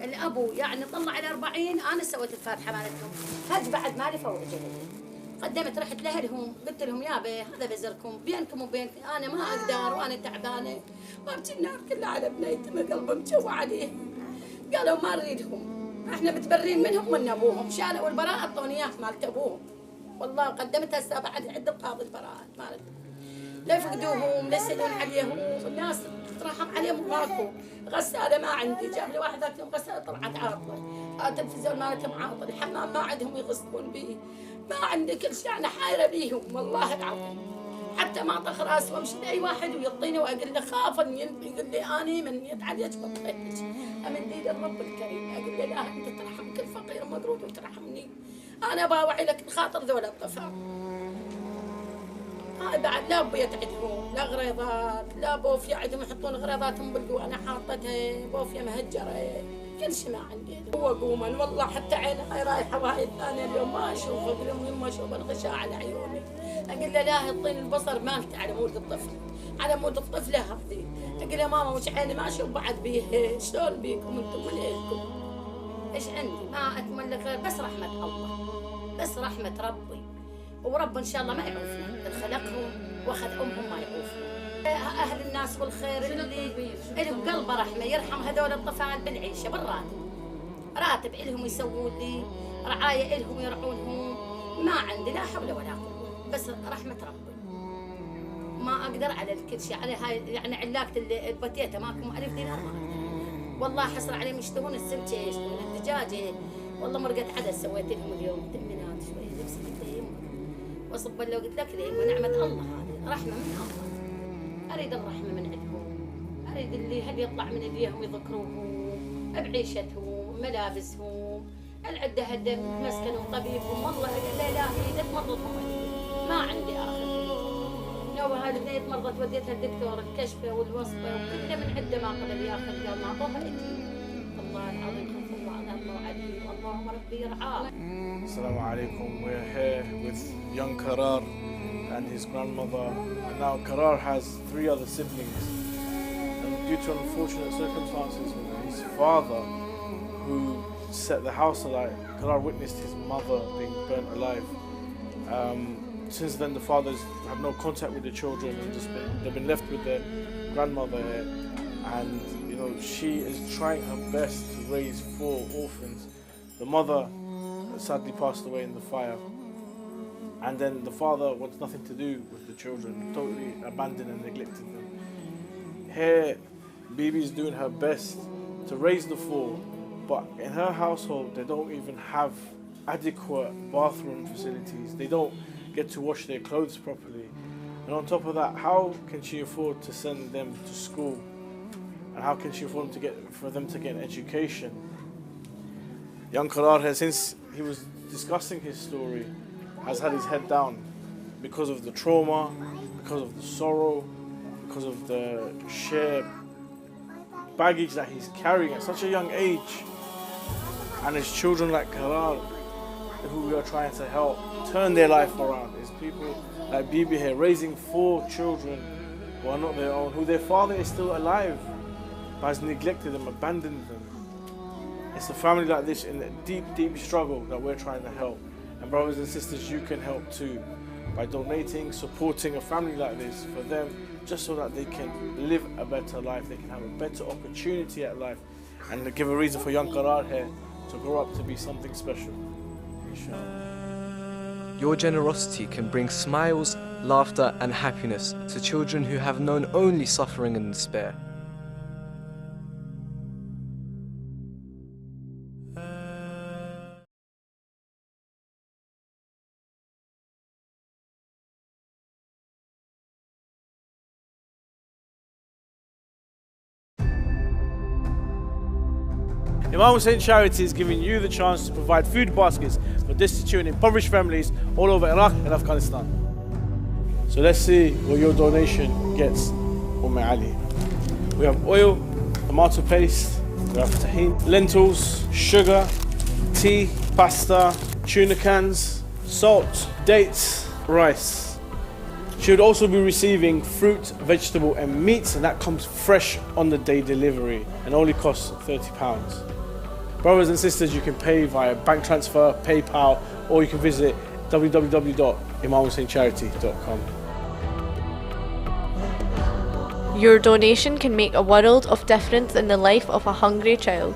الابو يعني طلع على 40 انا سويت الفاتحه مالتهم. هج بعد مالي فوق جهدي. قدمت رحت لاهلهم قلت لهم يابا هذا بزركم بينكم وبين انا ما اقدر وانا تعبانه وابكي النار كلها على بنيتي قلبي مجوع عليه. قالوا ما نريدهم احنا متبرين منهم من ابوهم شالوا البراءه اعطوني اياه مالت ابوهم. والله قدمت هسه بعد عند القاضي البراءه مالتهم. لا يفقدوهم لا يسالون عليهم والناس تترحم عليهم ماكو. غساله ما عندي جاب لي واحد ذاك يوم غساله طلعت عاطله. التلفزيون مالتهم عاطل الحمام ما عندهم يغسلون به. ما عندي كل شيء انا حايره بيهم والله العظيم. حتى ما طخ راس وامشي لاي واحد ويعطيني واقول له خاف ان يقول لي اني من يد عليك بطيتك. امد ايد الرب الكريم اقول له لا انت ترحم كل فقير مقرود وترحمني. انا باوعي لك خاطر ذولا الطفل. هاي بعد لا بيت عندهم لا غريضات لا بوفيه عندهم يحطون غريضاتهم بالقوه انا حاطتها بوفيه مهجره. كل شيء ما عندي هو قوما والله حتى عيني هاي رايحه وهاي انا اليوم ما اشوف اقول لهم ما اشوف الغشاء على عيوني. اقول له لا يعطيني البصر مالته على مود الطفل على مود الطفله هذه. اقول له ماما وش عيني ما اشوف بعد بيه شلون بيكم انتم من اهلكم؟ ايش عندي؟ ما اتمنى غير بس رحمه الله بس رحمه ربي ورب ان شاء الله ما يعوفنا خلقهم واخذ امهم ما يعوفنا. اهل الناس والخير اللي لهم قلبه رحمه يرحم هذول الطفال بالعيشه راتب لهم يسوون لي رعايه لهم يرعونهم. ما عندي لا حول ولا قوه بس رحمه ربي. ما اقدر على الكل شيء على هاي يعني علاقه البتيته ماكم 1000 دينار ما أقدر. والله حصل عليهم يشتهون السمكه يشتهون الدجاجه. والله مرقت عدس سويت لهم اليوم تأمينات شويه لبس مديم وصب له قلت لك ليه ونعمه الله هذه رحمه من الله. اريد الرحمه من عندهم اريد اللي هل يطلع من ايديهم يذكروهم بعيشتهم ملابسهم العده هدم مسكنهم طبيبهم. والله اقول له الهي لا تمرضهم ما عندي اخر. لو هذه البنيه مرضت وديتها الدكتور الكشفه والوصفه وكله من عنده ما قدر ياخذ قال ما اعطوها اتي. الله العظيم خلف الله على الله علي اللهم ربي يرعاه. Assalamu alaikum. We're here with young Karar and his grandmother. And now Karar has 3 other siblings. And due to unfortunate circumstances with his father, who set the house alight, Karar witnessed his mother being burnt alive. Since then, the fathers have no contact with the children and they've been left with their grandmother here. And you know, she is trying her best to raise 4 orphans. The mother sadly passed away in the fire. And then the father wants nothing to do with the children, totally abandoned and neglected them. Here, Bibi is doing her best to raise the 4, but in her household, they don't even have adequate bathroom facilities. They don't get to wash their clothes properly. And on top of that, how can she afford to send them to school? And how can she afford for them to get an education? Young Karar has, since he was discussing his story, has had his head down because of the trauma, because of the sorrow, because of the sheer baggage that he's carrying at such a young age. And there's children like Karar who we are trying to help turn their life around. There's people like Bibi here raising 4 children who are not their own, who their father is still alive but has neglected them, abandoned them. It's a family like this in a deep, deep struggle that we're trying to help. And brothers and sisters, you can help too by donating, supporting a family like this for them, just so that they can live a better life, they can have a better opportunity at life, and give a reason for young Karar here to grow up to be something special. Inshallah. Your generosity can bring smiles, laughter and happiness to children who have known only suffering and despair. Imam Hussein Charity is giving you the chance to provide food baskets for destitute and impoverished families all over Iraq and Afghanistan. So let's see what your donation gets, Ali. We have oil, tomato paste, we have tahini, lentils, sugar, tea, pasta, tuna cans, salt, dates, rice. She would also be receiving fruit, vegetable and meat, and that comes fresh on the day delivery and only costs £30. Brothers and sisters, you can pay via bank transfer, PayPal, or you can visit www.imamhusseincharity.com. Your donation can make a world of difference in the life of a hungry child.